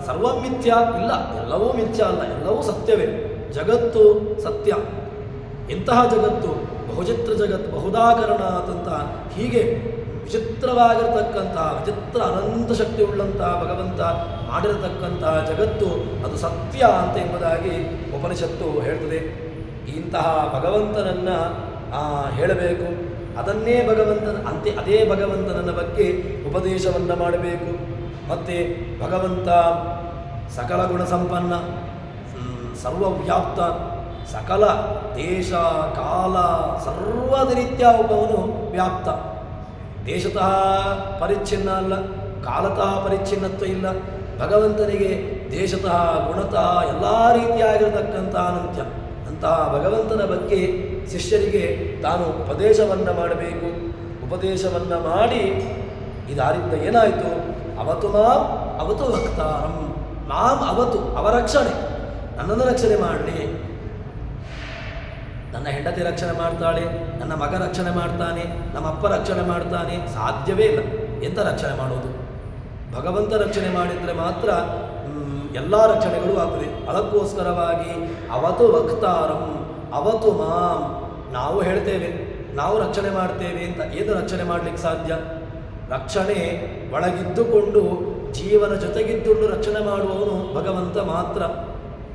ಸರ್ವ ಮಿಥ್ಯ ಇಲ್ಲ, ಎಲ್ಲವೂ ಮಿಥ್ಯ ಅಲ್ಲ, ಎಲ್ಲವೂ ಸತ್ಯವೇ. ಜಗತ್ತು ಸತ್ಯ. ಎಂತಹ ಜಗತ್ತು? ಬಹುಚಿತ್ರ ಜಗತ್ತು, ಬಹುದಾಕರಣ ಅಂತ ಹೀಗೆ ವಿಚಿತ್ರವಾಗಿರತಕ್ಕಂತಹ, ವಿಚಿತ್ರ ಅನಂತ ಶಕ್ತಿ ಉಳ್ಳಂತಹ ಭಗವಂತ ಮಾಡಿರತಕ್ಕಂತಹ ಜಗತ್ತು ಅದು ಸತ್ಯ ಅಂತ ಎಂಬುದಾಗಿ ಉಪನಿಷತ್ತು ಹೇಳ್ತದೆ. ಇಂತಹ ಭಗವಂತನನ್ನು ಹೇಳಬೇಕು. ಅದನ್ನೇ ಅದೇ ಭಗವಂತನನ್ನ ಬಗ್ಗೆ ಉಪದೇಶವನ್ನು ಮಾಡಬೇಕು. ಮತ್ತು ಭಗವಂತ ಸಕಲ ಗುಣ ಸಂಪನ್ನ, ಸರ್ವವ್ಯಾಪ್ತ, ಸಕಲ ದೇಶ ಕಾಲ ಸರ್ವದ ರೀತ್ಯ ಒಬ್ಬವನು ವ್ಯಾಪ್ತ. ದೇಶತಃ ಪರಿಚ್ಛಿನ್ನ ಅಲ್ಲ, ಕಾಲತಃ ಪರಿಚ್ಛಿನ್ನತ್ವ ಇಲ್ಲ. ಭಗವಂತನಿಗೆ ದೇಶತಃ ಗುಣತಃ ಎಲ್ಲ ರೀತಿಯಾಗಿರತಕ್ಕಂಥ ಅನಂತ್ಯ. ಅಂತಹ ಭಗವಂತನ ಬಗ್ಗೆ ಶಿಷ್ಯರಿಗೆ ತಾನು ಉಪದೇಶವನ್ನು ಮಾಡಬೇಕು. ಉಪದೇಶವನ್ನು ಮಾಡಿ ಇದರಿಂದ ಏನಾಯಿತು? ಅವತು ಮಾಂ ಅವತು ಭಕ್ತಾರಂ, ಮಾಂ ಅವತು, ಅವರಕ್ಷಣೆ, ನನ್ನನ್ನು ರಕ್ಷಣೆ ಮಾಡಲಿ. ನನ್ನ ಹೆಂಡತಿ ರಕ್ಷಣೆ ಮಾಡ್ತಾಳೆ, ನನ್ನ ಮಗ ರಕ್ಷಣೆ ಮಾಡ್ತಾನೆ, ನಮ್ಮ ಅಪ್ಪ ರಕ್ಷಣೆ ಮಾಡ್ತಾನೆ, ಸಾಧ್ಯವೇ ಇಲ್ಲ. ಎಂಥ ರಕ್ಷಣೆ ಮಾಡೋದು? ಭಗವಂತ ರಕ್ಷಣೆ ಮಾಡಿದರೆ ಮಾತ್ರ ಎಲ್ಲ ರಕ್ಷಣೆಗಳು ಆಗ್ತದೆ. ಅದಕ್ಕೋಸ್ಕರವಾಗಿ ಅವತು ವಕ್ತಾರಂ, ಅವತು ಮಾಂ, ನಾವು ಹೇಳ್ತೇವೆ ನಾವು ರಕ್ಷಣೆ ಮಾಡ್ತೇವೆ ಅಂತ. ಏನು ರಕ್ಷಣೆ ಮಾಡಲಿಕ್ಕೆ ಸಾಧ್ಯ? ರಕ್ಷಣೆ ಒಳಗಿದ್ದುಕೊಂಡು ಜೀವನ ಜೊತೆಗಿದ್ದುಕೊಂಡು ರಕ್ಷಣೆ ಮಾಡುವವನು ಭಗವಂತ ಮಾತ್ರ.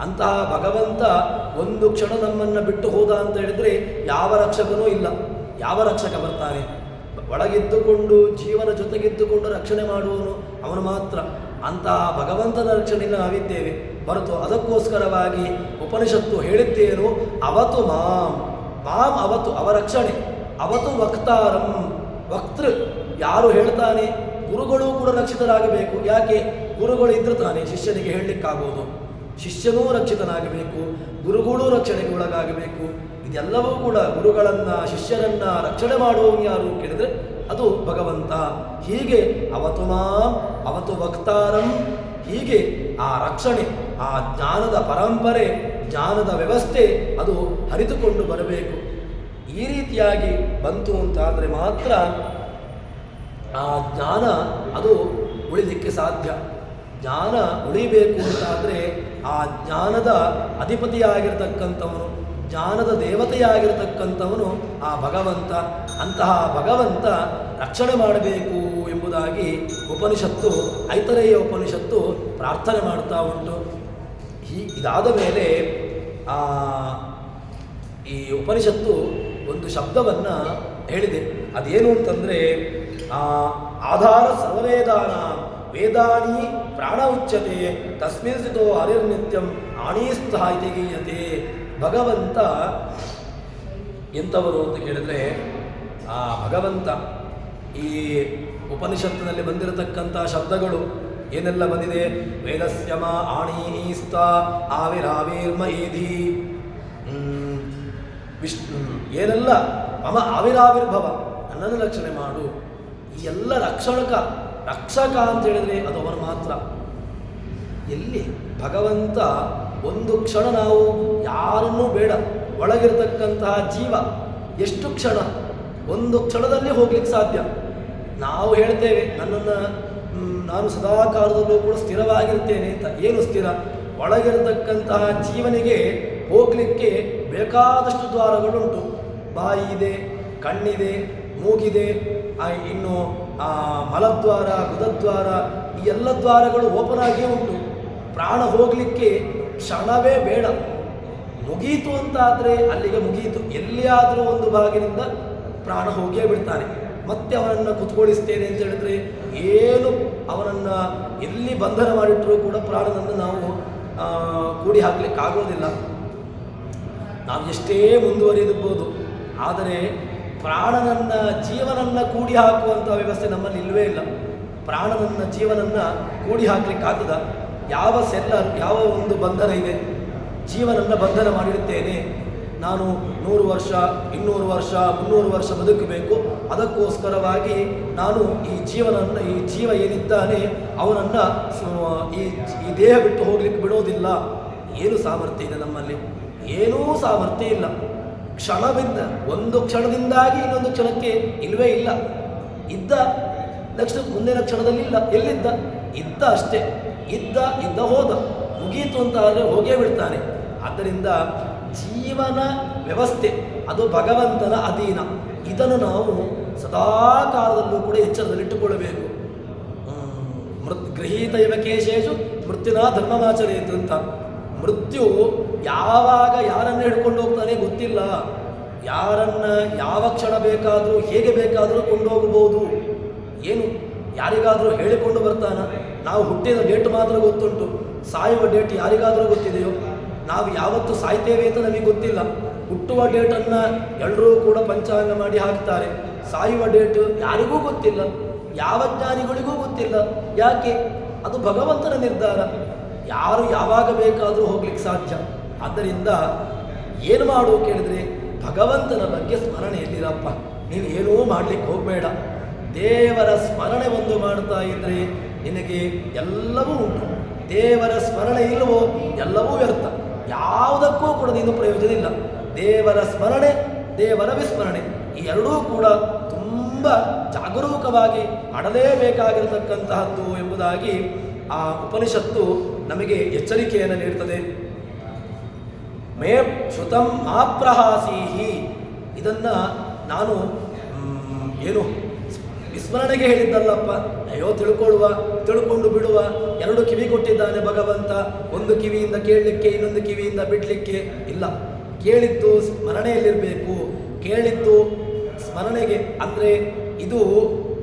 ಅಂತಹ ಭಗವಂತ ಒಂದು ಕ್ಷಣ ನಮ್ಮನ್ನು ಬಿಟ್ಟು ಹೋದ ಅಂತ ಹೇಳಿದರೆ ಯಾವ ರಕ್ಷಕನೂ ಇಲ್ಲ. ಯಾವ ರಕ್ಷಕ ಬರ್ತಾನೆ? ಒಳಗಿದ್ದುಕೊಂಡು ಜೀವನ ಜೊತೆಗಿದ್ದುಕೊಂಡು ರಕ್ಷಣೆ ಮಾಡುವವನು ಅವನು ಮಾತ್ರ. ಅಂತಹ ಭಗವಂತನ ರಕ್ಷಣೆಯನ್ನು ನಾವಿದ್ದೇವೆ ಹೊರತು ಅದಕ್ಕೋಸ್ಕರವಾಗಿ ಉಪನಿಷತ್ತು ಹೇಳಿದ್ದೇನು? ಅವತು ಮಾಂ, ಮಾಂ ಅವತು, ಅವರಕ್ಷಣೆ. ಅವತು ವಕ್ತಾರಂ, ವಕ್ತೃ ಯಾರು ಹೇಳ್ತಾನೆ? ಗುರುಗಳು ಕೂಡ ರಕ್ಷಿತರಾಗಬೇಕು. ಯಾಕೆ? ಗುರುಗಳು ಇದ್ರೆ ತಾನೆ ಶಿಷ್ಯನಿಗೆ ಹೇಳಲಿಕ್ಕಾಗೋದು. ಶಿಷ್ಯನೂ ರಕ್ಷಿತನಾಗಬೇಕು, ಗುರುಗಳೂ ರಕ್ಷಣೆಗೆ ಒಳಗಾಗಬೇಕು. ಇದೆಲ್ಲವೂ ಕೂಡ ಗುರುಗಳನ್ನು ಶಿಷ್ಯರನ್ನು ರಕ್ಷಣೆ ಮಾಡುವವನು ಯಾರು ಕೇಳಿದರೆ ಅದು ಭಗವಂತ. ಹೀಗೆ ಅವತು ಮಾಂ ಅವತು ವಕ್ತಾರಂ, ಹೀಗೆ ಆ ರಕ್ಷಣೆ, ಆ ಜ್ಞಾನದ ಪರಂಪರೆ, ಜ್ಞಾನದ ವ್ಯವಸ್ಥೆ ಅದು ಹರಿದುಕೊಂಡು ಬರಬೇಕು. ಈ ರೀತಿಯಾಗಿ ಬಂತು ಅಂತಾದರೆ ಮಾತ್ರ ಆ ಜ್ಞಾನ ಅದು ಉಳಿಲಿಕ್ಕೆ ಸಾಧ್ಯ. ಜ್ಞಾನ ಉಳಿಬೇಕು ಅಂತಾದರೆ ಆ ಜ್ಞಾನದ ಅಧಿಪತಿಯಾಗಿರ್ತಕ್ಕಂಥವನು, ಜ್ಞಾನದ ದೇವತೆಯಾಗಿರತಕ್ಕಂಥವನು ಆ ಭಗವಂತ. ಅಂತಹ ಭಗವಂತ ರಕ್ಷಣೆ ಮಾಡಬೇಕು ಎಂಬುದಾಗಿ ಉಪನಿಷತ್ತು, ಐತರೇಯ ಉಪನಿಷತ್ತು ಪ್ರಾರ್ಥನೆ ಮಾಡ್ತಾ ಉಂಟು. ಇದಾದ ಮೇಲೆ ಈ ಉಪನಿಷತ್ತು ಒಂದು ಶಬ್ದವನ್ನು ಹೇಳಿದೆ. ಅದೇನು ಅಂತಂದರೆ ಆಧಾರ ಸರ್ವವೇದಾನ ವೇದಾನಿ ಪ್ರಾಣ ಉಚ್ಯತೆ ತಸ್ಮಿನ್ ಸ್ಥಿತೋ ಹರಿರ್ನಿತ್ಯಂ ಆಣೀಸ್ಥ ಇತಿ ಗೀಯತೆ. ಭಗವಂತ ಎಂಥವರು ಅಂತ ಕೇಳಿದರೆ, ಆ ಭಗವಂತ ಈ ಉಪನಿಷತ್ತಿನಲ್ಲಿ ಬಂದಿರತಕ್ಕಂಥ ಶಬ್ದಗಳು ಏನೆಲ್ಲ ಬಂದಿದೆ, ವೇದಸ್ಯಮ ಆಣೀಸ್ಥ ಆವಿರಾವಿರ್ಮ ಏಧಿ ವಿಷ್ಣು ಏನೆಲ್ಲ ಮಮ ಆವಿರಾವಿರ್ಭವ, ನನ್ನನ್ನು ರಕ್ಷಣೆ ಮಾಡು. ಈ ಎಲ್ಲ ರಕ್ಷಕ ಅಂತ ಹೇಳಿದರೆ ಅದು ಅವನು ಮಾತ್ರ. ಎಲ್ಲಿ ಭಗವಂತ ಒಂದು ಕ್ಷಣ ನಾವು ಯಾರನ್ನೂ ಬೇಡ, ಒಳಗಿರತಕ್ಕಂತಹ ಜೀವ ಎಷ್ಟು ಕ್ಷಣ, ಒಂದು ಕ್ಷಣದಲ್ಲಿ ಹೋಗ್ಲಿಕ್ಕೆ ಸಾಧ್ಯ. ನಾವು ಹೇಳ್ತೇವೆ ನಾನು ಸದಾ ಕಾಲದಲ್ಲೂ ಕೂಡ ಸ್ಥಿರವಾಗಿರ್ತೇನೆ ಅಂತ. ಏನು ಸ್ಥಿರ? ಒಳಗಿರತಕ್ಕಂತಹ ಜೀವನಿಗೆ ಹೋಗಲಿಕ್ಕೆ ಬೇಕಾದಷ್ಟು ದ್ವಾರಗಳುಂಟು. ಬಾಯಿ ಇದೆ, ಕಣ್ಣಿದೆ, ಮೂಗಿದೆ, ಇನ್ನು ಮಲದ್ವಾರ, ಗುದದ್ವಾರ, ಈ ಎಲ್ಲ ದ್ವಾರಗಳು ಓಪನ್ ಆಗಿಯೇ ಉಂಟು. ಪ್ರಾಣ ಹೋಗಲಿಕ್ಕೆ ಕ್ಷಣವೇ ಬೇಡ. ಮುಗೀತು ಅಂತಾದರೆ ಅಲ್ಲಿಗೆ ಮುಗೀತು. ಎಲ್ಲಿಯಾದರೂ ಒಂದು ಭಾಗದಿಂದ ಪ್ರಾಣ ಹೋಗಿಯೇ ಬಿಡ್ತಾನೆ. ಮತ್ತೆ ಅವನನ್ನು ಕುತ್ಕೊಳಿಸ್ತೇನೆ ಅಂತ ಹೇಳಿದ್ರೆ ಏನು, ಅವನನ್ನು ಎಲ್ಲಿ ಬಂಧನ ಮಾಡಿಟ್ಟರೂ ಕೂಡ ಪ್ರಾಣನನ್ನು ನಾವು ಕೂಡಿ ಹಾಕಲಿಕ್ಕಾಗೋದಿಲ್ಲ. ನಾವು ಎಷ್ಟೇ ಮುಂದುವರಿಯಬಹುದು, ಆದರೆ ಪ್ರಾಣನನ್ನು ಜೀವನನ್ನು ಕೂಡಿ ಹಾಕುವಂಥ ವ್ಯವಸ್ಥೆ ನಮ್ಮಲ್ಲಿ ಇಲ್ಲವೇ ಇಲ್ಲ. ಪ್ರಾಣನನ್ನು ಜೀವನನ್ನು ಕೂಡಿ ಹಾಕಲಿಕ್ಕಾಗದ. ಯಾವ ಸೆಲ್ಲರ್, ಯಾವ ಒಂದು ಬಂಧನ ಇದೆ, ಜೀವನನ್ನು ಬಂಧನ ಮಾಡಿರುತ್ತೇನೆ, ನಾನು 100 ವರ್ಷ 200 ವರ್ಷ 300 ವರ್ಷ ಬದುಕಬೇಕು, ಅದಕ್ಕೋಸ್ಕರವಾಗಿ ನಾನು ಈ ಜೀವ ಏನಿದ್ದಾನೆ ಅವನನ್ನು ಈ ದೇಹ ಬಿಟ್ಟು ಹೋಗ್ಲಿಕ್ಕೆ ಬಿಡೋದಿಲ್ಲ. ಏನು ಸಾಮರ್ಥ್ಯ ಇದೆ ನಮ್ಮಲ್ಲಿ? ಏನೂ ಸಾಮರ್ಥ್ಯ ಇಲ್ಲ. ಕ್ಷಣವಿದ್ದ ಒಂದು ಕ್ಷಣದಿಂದಾಗಿ ಇನ್ನೊಂದು ಕ್ಷಣಕ್ಕೆ ಇಲ್ಲವೇ ಇಲ್ಲ. ಇದ್ದ ನೆಕ್ಸ್ಟ್ ಮುಂದಿನ ಕ್ಷಣದಲ್ಲಿ ಇಲ್ಲ. ಎಲ್ಲಿದ್ದ? ಇದ್ದ ಅಷ್ಟೇ. ಇದ್ದ ಹೋದ, ಮುಗೀತು ಅಂತ ಆದರೆ ಹೋಗೇ ಬಿಡ್ತಾನೆ. ಆದ್ದರಿಂದ ಜೀವನ ವ್ಯವಸ್ಥೆ ಅದು ಭಗವಂತನ ಅಧೀನ. ಇದನ್ನು ನಾವು ಸದಾ ಕಾಲದಲ್ಲೂ ಕೂಡ ಎಚ್ಚರದಲ್ಲಿಟ್ಟುಕೊಳ್ಳಬೇಕು. ಗೃಹೀತ ಇವ ಕೇಶೇಶು ಮೃತ್ಯುನ ಧರ್ಮವಾಚರೇತು ಅಂತ. ಮೃತ್ಯು ಯಾವಾಗ ಯಾರನ್ನು ಹಿಡ್ಕೊಂಡು ಹೋಗ್ತಾನೆ ಗೊತ್ತಿಲ್ಲ. ಯಾರನ್ನು ಯಾವ ಕ್ಷಣ ಬೇಕಾದರೂ ಹೇಗೆ ಬೇಕಾದರೂ ಕೊಂಡೋಗಬಹುದು. ಏನು ಯಾರಿಗಾದರೂ ಹೇಳಿಕೊಂಡು ಬರ್ತಾನ? ನಾವು ಹುಟ್ಟಿದ ಡೇಟ್ ಮಾತ್ರ ಗೊತ್ತುಂಟು, ಸಾಯುವ ಡೇಟ್ ಯಾರಿಗಾದರೂ ಗೊತ್ತಿದೆಯೋ? ನಾವು ಯಾವತ್ತು ಸಾಯ್ತೇವೆ ಅಂತ ನಮಗೆ ಗೊತ್ತಿಲ್ಲ. ಹುಟ್ಟುವ ಡೇಟನ್ನು ಎಲ್ಲರೂ ಕೂಡ ಪಂಚಾಂಗ ಮಾಡಿ ಹಾಕ್ತಾರೆ. ಸಾಯುವ ಡೇಟ್ ಯಾರಿಗೂ ಗೊತ್ತಿಲ್ಲ, ಯಾವ ಜ್ಞಾನಿಗಳಿಗೂ ಗೊತ್ತಿಲ್ಲ. ಯಾಕೆ? ಅದು ಭಗವಂತನ ನಿರ್ಧಾರ. ಯಾರು ಯಾವಾಗ ಬೇಕಾದರೂ ಹೋಗ್ಲಿಕ್ಕೆ ಸಾಧ್ಯ. ಆದ್ದರಿಂದ ಏನು ಮಾಡು ಕೇಳಿದ್ರೆ, ಭಗವಂತನ ಬಗ್ಗೆ ಸ್ಮರಣೆಯಲ್ಲಿರಪ್ಪ. ನೀನು ಏನೂ ಮಾಡಲಿಕ್ಕೆ ಹೋಗಬೇಡ. ದೇವರ ಸ್ಮರಣೆ ಒಂದು ಮಾಡ್ತಾ ಇದ್ದರೆ ನಿನಗೆ ಎಲ್ಲವೂ ಉಂಟು. ದೇವರ ಸ್ಮರಣೆ ಇಲ್ಲವೋ ಎಲ್ಲವೂ ವ್ಯರ್ಥ. ಯಾವುದಕ್ಕೂ ಕೂಡ ನೀನು ಪ್ರಯೋಜನ ಇಲ್ಲ. ದೇವರ ಸ್ಮರಣೆ, ದೇವರ ವಿಸ್ಮರಣೆ, ಈ ಎರಡೂ ಕೂಡ ತುಂಬ ಜಾಗರೂಕವಾಗಿ ಮಾಡಲೇಬೇಕಾಗಿರತಕ್ಕಂತಹದ್ದು ಎಂಬುದಾಗಿ ಆ ಉಪನಿಷತ್ತು ನಮಗೆ ಎಚ್ಚರಿಕೆಯನ್ನು ನೀಡುತ್ತದೆ. ಮೇ ಶ್ರುತಂ ಮಾಪ್ರಹಾಸೀಹಿ. ಇದನ್ನು ನಾನು ವಿಸ್ಮರಣೆಗೆ ಹೇಳಿದ್ದಲ್ಲಪ್ಪ. ಅಯ್ಯೋ ತಿಳ್ಕೊಂಡು ಬಿಡುವ. 2 ಕಿವಿ ಕೊಟ್ಟಿದ್ದಾನೆ ಭಗವಂತ. ಒಂದು ಕಿವಿಯಿಂದ ಕೇಳಲಿಕ್ಕೆ, ಇನ್ನೊಂದು ಕಿವಿಯಿಂದ ಬಿಡಲಿಕ್ಕೆ ಇಲ್ಲ. ಕೇಳಿದ್ದು ಸ್ಮರಣೆಯಲ್ಲಿರಬೇಕು. ಕೇಳಿದ್ದು ಸ್ಮರಣೆಗೆ ಅಂದರೆ ಇದು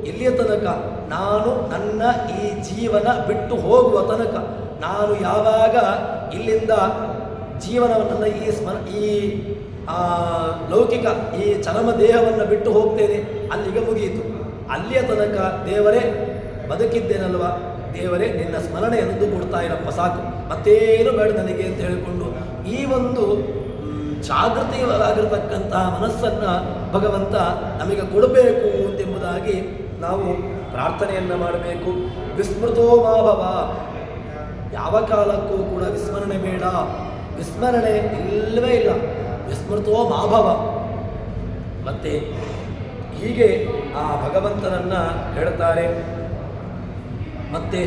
ಎಲ್ಲಿಯ ತನಕ? ನಾನು ನನ್ನ ಈ ಜೀವನ ಬಿಟ್ಟು ಹೋಗುವ ತನಕ. ನಾನು ಯಾವಾಗ ಇಲ್ಲಿಂದ ಜೀವನವನ್ನು ಈ ಲೌಕಿಕ ಈ ಚರಮ ದೇಹವನ್ನು ಬಿಟ್ಟು ಹೋಗ್ತೇನೆ, ಅಲ್ಲಿಗೆ ಮುಗಿಯಿತು. ಅಲ್ಲಿಯ ತನಕ ದೇವರೇ ಬದುಕಿದ್ದೇನಲ್ವ, ದೇವರೇ ನಿನ್ನ ಸ್ಮರಣೆಯನ್ನು ಕೊಡ್ತಾ ಇರಪ್ಪ, ಸಾಕು, ಮತ್ತೇನು ಬೇಡ ನನಗೆ ಅಂತ ಹೇಳಿಕೊಂಡು ಈ ಒಂದು ಜಾಗೃತಿಯಾಗಿರ್ತಕ್ಕಂತಹ ಮನಸ್ಸನ್ನು ಭಗವಂತ ನಮಗೆ ಕೊಡಬೇಕು ಎಂಬುದಾಗಿ ನಾವು ಪ್ರಾರ್ಥನೆಯನ್ನು ಮಾಡಬೇಕು. ವಿಸ್ಮೃತೋ ಮಾಭವ. ಯಾವ ಕಾಲಕ್ಕೂ ಕೂಡ ವಿಸ್ಮರಣೆ ಬೇಡ. ವಿಸ್ಮರಣೆ ಇಲ್ಲವೇ ಇಲ್ಲ. ವಿಸ್ಮೃತೋ ಮಾಭವ. ಮತ್ತೆ ಹೀಗೆ ಆ ಭಗವಂತನನ್ನು ಹೇಳ್ತಾರೆ. ಮತ್ತೆ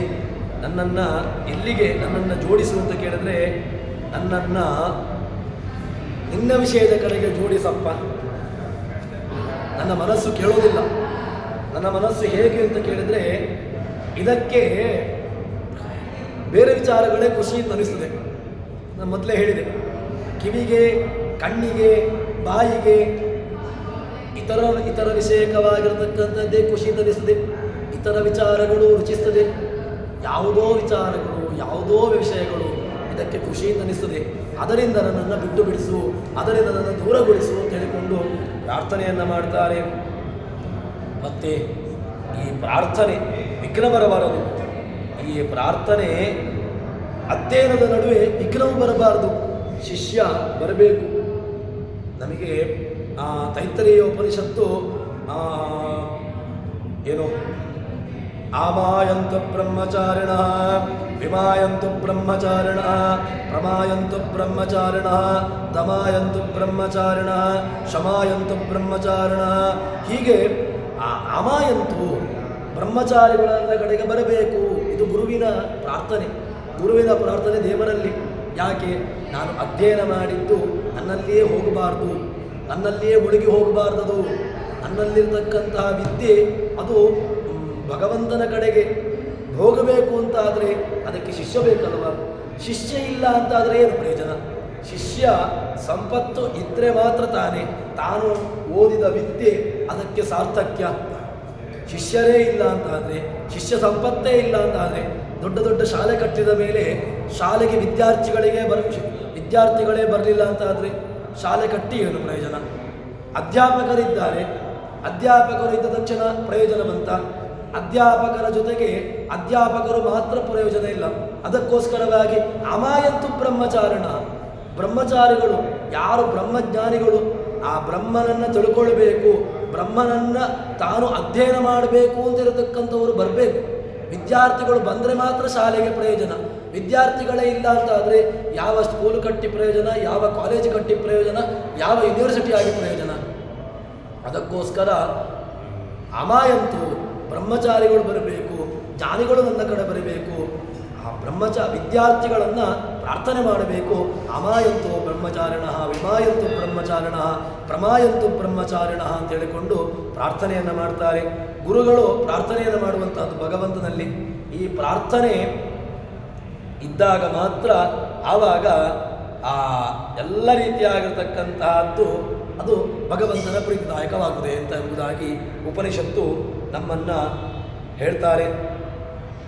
ನನ್ನನ್ನು ಜೋಡಿಸು ಅಂತ ಕೇಳಿದ್ರೆ, ನನ್ನನ್ನು ನಿನ್ನ ವಿಷಯದ ಕಡೆಗೆ ಜೋಡಿಸಪ್ಪ. ನನ್ನ ಮನಸ್ಸು ಕೇಳೋದಿಲ್ಲ. ನನ್ನ ಮನಸ್ಸು ಹೇಗೆ ಅಂತ ಕೇಳಿದರೆ, ಇದಕ್ಕೆ ಬೇರೆ ವಿಚಾರಗಳೇ ಖುಷಿ ತನಿಸ್ತದೆ. ನಾನು ಮೊದಲೇ ಹೇಳಿದೆ, ಕಿವಿಗೆ, ಕಣ್ಣಿಗೆ, ಬಾಯಿಗೆ ಇತರ ವಿಷಯಕವಾಗಿರತಕ್ಕಂಥದ್ದೇ ಖುಷಿ ತನಿಸ್ತದೆ. ಇತರ ವಿಚಾರಗಳು ರುಚಿಸ್ತದೆ. ಯಾವುದೋ ವಿಚಾರಗಳು, ಯಾವುದೋ ವಿಷಯಗಳು ಇದಕ್ಕೆ ಖುಷಿ ತನಿಸ್ತದೆ. ಅದರಿಂದ ನನ್ನನ್ನು ಬಿಟ್ಟು ಬಿಡಿಸು, ಅದರಿಂದ ನನ್ನನ್ನು ದೂರಗೊಳಿಸು ಅಂತ ಹೇಳಿಕೊಂಡು ಪ್ರಾರ್ಥನೆಯನ್ನು ಮಾಡ್ತಾರೆ. ಮತ್ತು ಈ ಪ್ರಾರ್ಥನೆ ವಿಘ್ನ ಬರಬಾರದು. ಈ ಪ್ರಾರ್ಥನೆ ಅಧ್ಯಯನದ ನಡುವೆ ವಿಘ್ನವು ಬರಬಾರದು. ಶಿಷ್ಯ ಬರಬೇಕು. ನಮಗೆ ತೈತ್ತರೀಯ ಉಪನಿಷತ್ತು ಏನು, ಆಮಾಯಂತು ಬ್ರಹ್ಮಚಾರಿಣ ವಿಮಾಯಂತು ಬ್ರಹ್ಮಚಾರಿಣ ಪ್ರಮಾಯಂತು ಬ್ರಹ್ಮಚಾರಿಣ ದಮಾಯಂತು ಬ್ರಹ್ಮಚಾರಿಣ ಶಮಾಯಂತು ಬ್ರಹ್ಮಚಾರಿಣ. ಹೀಗೆ ಆಮಾಯಂತು ಬ್ರಹ್ಮಚಾರಿಗಳ ಕಡೆಗೆ ಬರಬೇಕು. ಇದು ಗುರುವಿನ ಪ್ರಾರ್ಥನೆ. ಗುರುವಿನ ಪ್ರಾರ್ಥನೆ ದೇವರಲ್ಲಿ. ಯಾಕೆ? ನಾನು ಅಧ್ಯಯನ ಮಾಡಿದ್ದು ನನ್ನಲ್ಲಿಯೇ ಹೋಗಬಾರ್ದು, ನನ್ನಲ್ಲಿಯೇ ಮುಳುಗಿ ಹೋಗಬಾರ್ದದು. ನನ್ನಲ್ಲಿರ್ತಕ್ಕಂತಹ ವಿದ್ಯೆ ಅದು ಭಗವಂತನ ಕಡೆಗೆ ಹೋಗಬೇಕು ಅಂತಾದರೆ ಅದಕ್ಕೆ ಶಿಷ್ಯ ಬೇಕಲ್ವ? ಶಿಷ್ಯ ಇಲ್ಲ ಅಂತಾದರೆ ಏನು ಪ್ರಯೋಜನ? ಶಿಷ್ಯ ಸಂಪತ್ತು ಇದ್ದರೆ ಮಾತ್ರ ತಾನು ಓದಿದ ವಿದ್ಯೆ ಅದಕ್ಕೆ ಸಾರ್ಥಕ್ಯ. ಶಿಷ್ಯರೇ ಇಲ್ಲ ಅಂತಾದರೆ, ಶಿಷ್ಯ ಸಂಪತ್ತೇ ಇಲ್ಲ ಅಂತಾದರೆ, ದೊಡ್ಡ ದೊಡ್ಡ ಶಾಲೆ ಕಟ್ಟಿದ ಮೇಲೆ ಶಾಲೆಗೆ ವಿದ್ಯಾರ್ಥಿಗಳೇ ಬರಲಿಲ್ಲ ಅಂತಾದರೆ ಶಾಲೆ ಕಟ್ಟಿ ಏನು ಪ್ರಯೋಜನ? ಅಧ್ಯಾಪಕರಿದ್ದಾರೆ, ಅಧ್ಯಾಪಕರು ಇದ್ದ ತಕ್ಷಣ ಪ್ರಯೋಜನ ಬಂತ? ಅಧ್ಯಾಪಕರ ಜೊತೆಗೆ ಅಧ್ಯಾಪಕರು ಮಾತ್ರ ಪ್ರಯೋಜನ ಇಲ್ಲ. ಅದಕ್ಕೋಸ್ಕರವಾಗಿ ಅಮಾಯಂತು ಬ್ರಹ್ಮಚಾರಿಣ, ಬ್ರಹ್ಮಚಾರಿಗಳು ಯಾರು ಬ್ರಹ್ಮಜ್ಞಾನಿಗಳು, ಆ ಬ್ರಹ್ಮನನ್ನು ತಿಳ್ಕೊಳ್ಬೇಕು, ಬ್ರಹ್ಮನನ್ನು ತಾನು ಅಧ್ಯಯನ ಮಾಡಬೇಕು ಅಂತಿರತಕ್ಕಂಥವರು ಬರಬೇಕು. ವಿದ್ಯಾರ್ಥಿಗಳು ಬಂದರೆ ಮಾತ್ರ ಶಾಲೆಗೆ ಪ್ರಯೋಜನ. ವಿದ್ಯಾರ್ಥಿಗಳೇ ಇಲ್ಲ ಅಂತಾದರೆ ಯಾವ ಸ್ಕೂಲ್ ಕಟ್ಟಿ ಪ್ರಯೋಜನ, ಯಾವ ಕಾಲೇಜ್ ಕಟ್ಟಿ ಪ್ರಯೋಜನ, ಯಾವ ಯೂನಿವರ್ಸಿಟಿ ಆಗಿ ಪ್ರಯೋಜನ? ಅದಕ್ಕೋಸ್ಕರ ಅಮಾಯಂತು ಬ್ರಹ್ಮಚಾರಿಗಳು ಬರಬೇಕು, ಜ್ಞಾನಿಗಳು ನನ್ನ ಕಡೆ ಬರಬೇಕು. ಆ ವಿದ್ಯಾರ್ಥಿಗಳನ್ನು ಪ್ರಾರ್ಥನೆ ಮಾಡಬೇಕು. ಅಮಾಯಂತು ಬ್ರಹ್ಮಚಾರಿಣ ವಿಮಾಯಂತು ಬ್ರಹ್ಮಚಾರಿಣ ಪ್ರಮಾಯಂತು ಬ್ರಹ್ಮಚಾರಿಣ ಅಂತ ಹೇಳಿಕೊಂಡು ಪ್ರಾರ್ಥನೆಯನ್ನು ಮಾಡ್ತಾರೆ. ಗುರುಗಳು ಪ್ರಾರ್ಥನೆಯನ್ನು ಮಾಡುವಂಥದ್ದು ಭಗವಂತನಲ್ಲಿ. ಈ ಪ್ರಾರ್ಥನೆ ಇದ್ದಾಗ ಮಾತ್ರ ಆವಾಗ ಆ ಎಲ್ಲ ರೀತಿಯಾಗಿರ್ತಕ್ಕಂತಹದ್ದು ಅದು ಭಗವಂತನ ಪ್ರೀತಿದಾಯಕವಾಗುತ್ತದೆ ಅಂತ ಎಂಬುದಾಗಿ ಉಪನಿಷತ್ತು ನಮ್ಮನ್ನು ಹೇಳ್ತಾರೆ.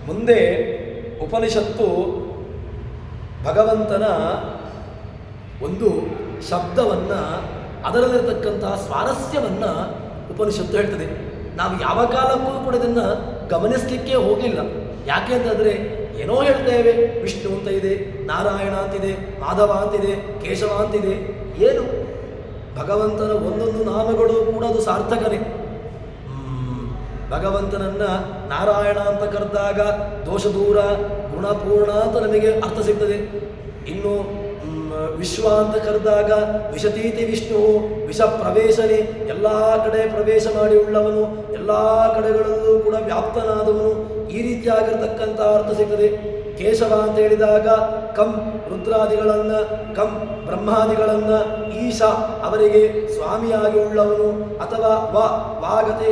ಮುಂದೆ ಉಪನಿಷತ್ತು ಭಗವಂತನ ಒಂದು ಶಬ್ದವನ್ನು, ಅದರಲ್ಲಿರ್ತಕ್ಕಂತಹ ಸ್ವಾರಸ್ಯವನ್ನು ಉಪನಿಷತ್ತು ಹೇಳ್ತದೆ. ನಾವು ಯಾವ ಕಾಲಕ್ಕೂ ಕೂಡ ಇದನ್ನು ಗಮನಿಸಲಿಕ್ಕೆ ಹೋಗಲಿಲ್ಲ. ಯಾಕೆ ಅಂತಂದರೆ ಏನೋ ಹೇಳ್ತೇವೆ, ವಿಷ್ಣು ಅಂತ ಇದೆ, ನಾರಾಯಣ ಅಂತಿದೆ, ಮಾಧವ ಅಂತಿದೆ, ಕೇಶವ ಅಂತಿದೆ. ಏನು ಭಗವಂತನ ಒಂದೊಂದು ನಾಮಗಳು ಕೂಡ ಅದು ಸಾರ್ಥಕನೇ. ಭಗವಂತನನ್ನು ನಾರಾಯಣ ಅಂತ ಕರೆದಾಗ ದೋಷ ದೂರ, ಗುಣಪೂರ್ಣ ಅಂತ ನಮಗೆ ಅರ್ಥ ಸಿಗ್ತದೆ. ಇನ್ನು ವಿಶ್ವ ಅಂತ ಕರೆದಾಗ ವಿಷತೀತಿ ವಿಷ್ಣು, ವಿಷ ಪ್ರವೇಶನೆ, ಎಲ್ಲ ಕಡೆ ಪ್ರವೇಶ ಮಾಡಿ ಉಳ್ಳವನು, ಎಲ್ಲ ಕಡೆಗಳಲ್ಲೂ ಕೂಡ ವ್ಯಾಪ್ತನಾದವನು, ಈ ರೀತಿಯಾಗಿರ್ತಕ್ಕಂಥ ಅರ್ಥ ಸಿಗ್ತದೆ. ಕೇಶವ ಅಂತ ಹೇಳಿದಾಗ ಕಂ ರುದ್ರಾದಿಗಳನ್ನು, ಕಂ ಬ್ರಹ್ಮಾದಿಗಳನ್ನು, ಈಶ ಅವರಿಗೆ ಸ್ವಾಮಿಯಾಗಿ ಉಳ್ಳವನು, ಅಥವಾ ವಾಗತೆ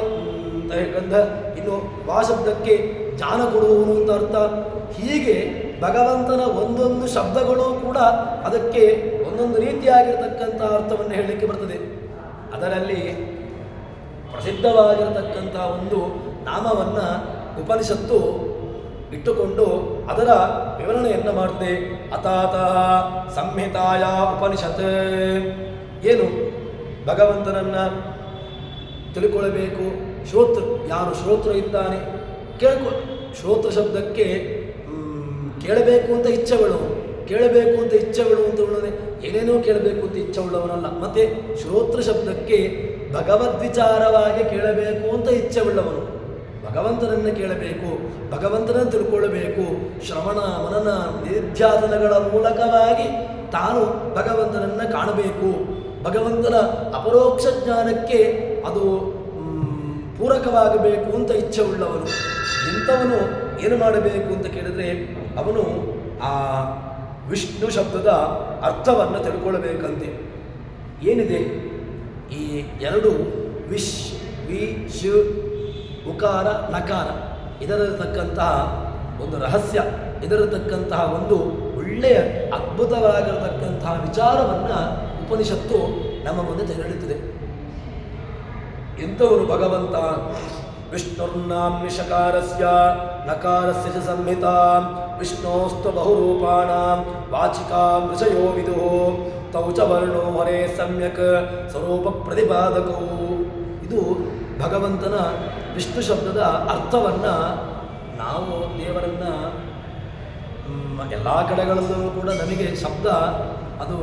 ಅಂತ ಗಂಧ, ಇನ್ನು ವಾ ಶಬ್ದಕ್ಕೆ ಜ್ಞಾನ ಕೊಡುವವನು ಅಂತ ಅರ್ಥ. ಹೀಗೆ ಭಗವಂತನ ಒಂದೊಂದು ಶಬ್ದಗಳು ಕೂಡ ಅದಕ್ಕೆ ಒಂದೊಂದು ರೀತಿಯಾಗಿರ್ತಕ್ಕಂಥ ಅರ್ಥವನ್ನು ಹೇಳಲಿಕ್ಕೆ ಬರ್ತದೆ. ಅದರಲ್ಲಿ ಪ್ರಸಿದ್ಧವಾಗಿರತಕ್ಕಂಥ ಒಂದು ನಾಮವನ್ನು ಉಪನಿಷತ್ತು ಇಟ್ಟುಕೊಂಡು ಅದರ ವಿವರಣೆಯನ್ನು ಮಾಡ್ತದೆ. ಅಥಾತಃ ಸಂಹಿತಾಯ ಉಪನಿಷತ್. ಏನು ಭಗವಂತನನ್ನು ತಿಳ್ಕೊಳ್ಬೇಕು. ಶ್ರೋತೃ, ಯಾರು ಶ್ರೋತೃ ಇದ್ದಾನೆ ಶ್ರೋತೃ ಶಬ್ದಕ್ಕೆ ಕೇಳಬೇಕು ಅಂತ ಇಚ್ಛೆಗಳು, ಕೇಳಬೇಕು ಅಂತ ಇಚ್ಛೆಗಳು ಅಂತ ಉಳ್ಳದೆ ಏನೇನೋ ಕೇಳಬೇಕು ಅಂತ ಇಚ್ಛೆ ಉಳ್ಳವನಲ್ಲ. ಮತ್ತು ಶ್ರೋತೃ ಶಬ್ದಕ್ಕೆ ಭಗವದ್ವಿಚಾರವಾಗಿ ಕೇಳಬೇಕು ಅಂತ ಇಚ್ಛೆ ಉಳ್ಳವನು. ಭಗವಂತನನ್ನು ಕೇಳಬೇಕು, ಭಗವಂತನನ್ನು ತಿಳ್ಕೊಳ್ಳಬೇಕು. ಶ್ರವಣ ಮನನ ನಿಧ್ಯಾಸನಗಳ ಮೂಲಕವಾಗಿ ತಾನು ಭಗವಂತನನ್ನು ಕಾಣಬೇಕು. ಭಗವಂತನ ಅಪರೋಕ್ಷ ಜ್ಞಾನಕ್ಕೆ ಅದು ಪೂರಕವಾಗಬೇಕು ಅಂತ ಇಚ್ಛೆ ಉಳ್ಳವನು. ಇಂಥವನು ಏನು ಮಾಡಬೇಕು ಅಂತ ಕೇಳಿದರೆ ಅವನು ಆ ವಿಷ್ಣು ಶಬ್ದದ ಅರ್ಥವನ್ನು ತಿಳ್ಕೊಳ್ಬೇಕಂತೆ. ಏನಿದೆ ಈ ಎರಡು ವಿಶ್ ವಿ ಶ್ ಉಕಾರ ನಕಾರ ಇದರತಕ್ಕಂತಹ ಒಂದು ರಹಸ್ಯ, ಇದರತಕ್ಕಂತಹ ಒಂದು ಒಳ್ಳೆಯ ಅದ್ಭುತವಾಗಿರತಕ್ಕಂತಹ ವಿಚಾರವನ್ನು ಉಪನಿಷತ್ತು ನಮ್ಮ ಮುಂದೆ ತೆರೆದಿಡುತ್ತದೆ. ಎಂಥವರು ಭಗವಂತ ವಿಷ್ಣುರ್ನಾಮ್ನಿಷಕಾರಸ್ಯ ನಕಾರಸ್ಯ ಚ ಸಂಹಿತಾಂ ವಿಷ್ಣೋಸ್ತು ಬಹುರೂಪಾಣಾಂ ವಾಚಿಕಾಂ ಋಷಯೋ ವಿದುಃ ತೌ ಚ ವರ್ಣೋ ಹರೇ ಸಮ್ಯಕ್ ಸ್ವರೂಪ ಪ್ರತಿಪಾದಕೌ. ಇದು ಭಗವಂತನ ವಿಷ್ಣು ಶಬ್ದದ ಅರ್ಥವನ್ನು ನಾವು ದೇವರನ್ನು ಎಲ್ಲ ಕಡೆಗಳಲ್ಲೂ ಕೂಡ ನಮಗೆ ಶಬ್ದ ಅದು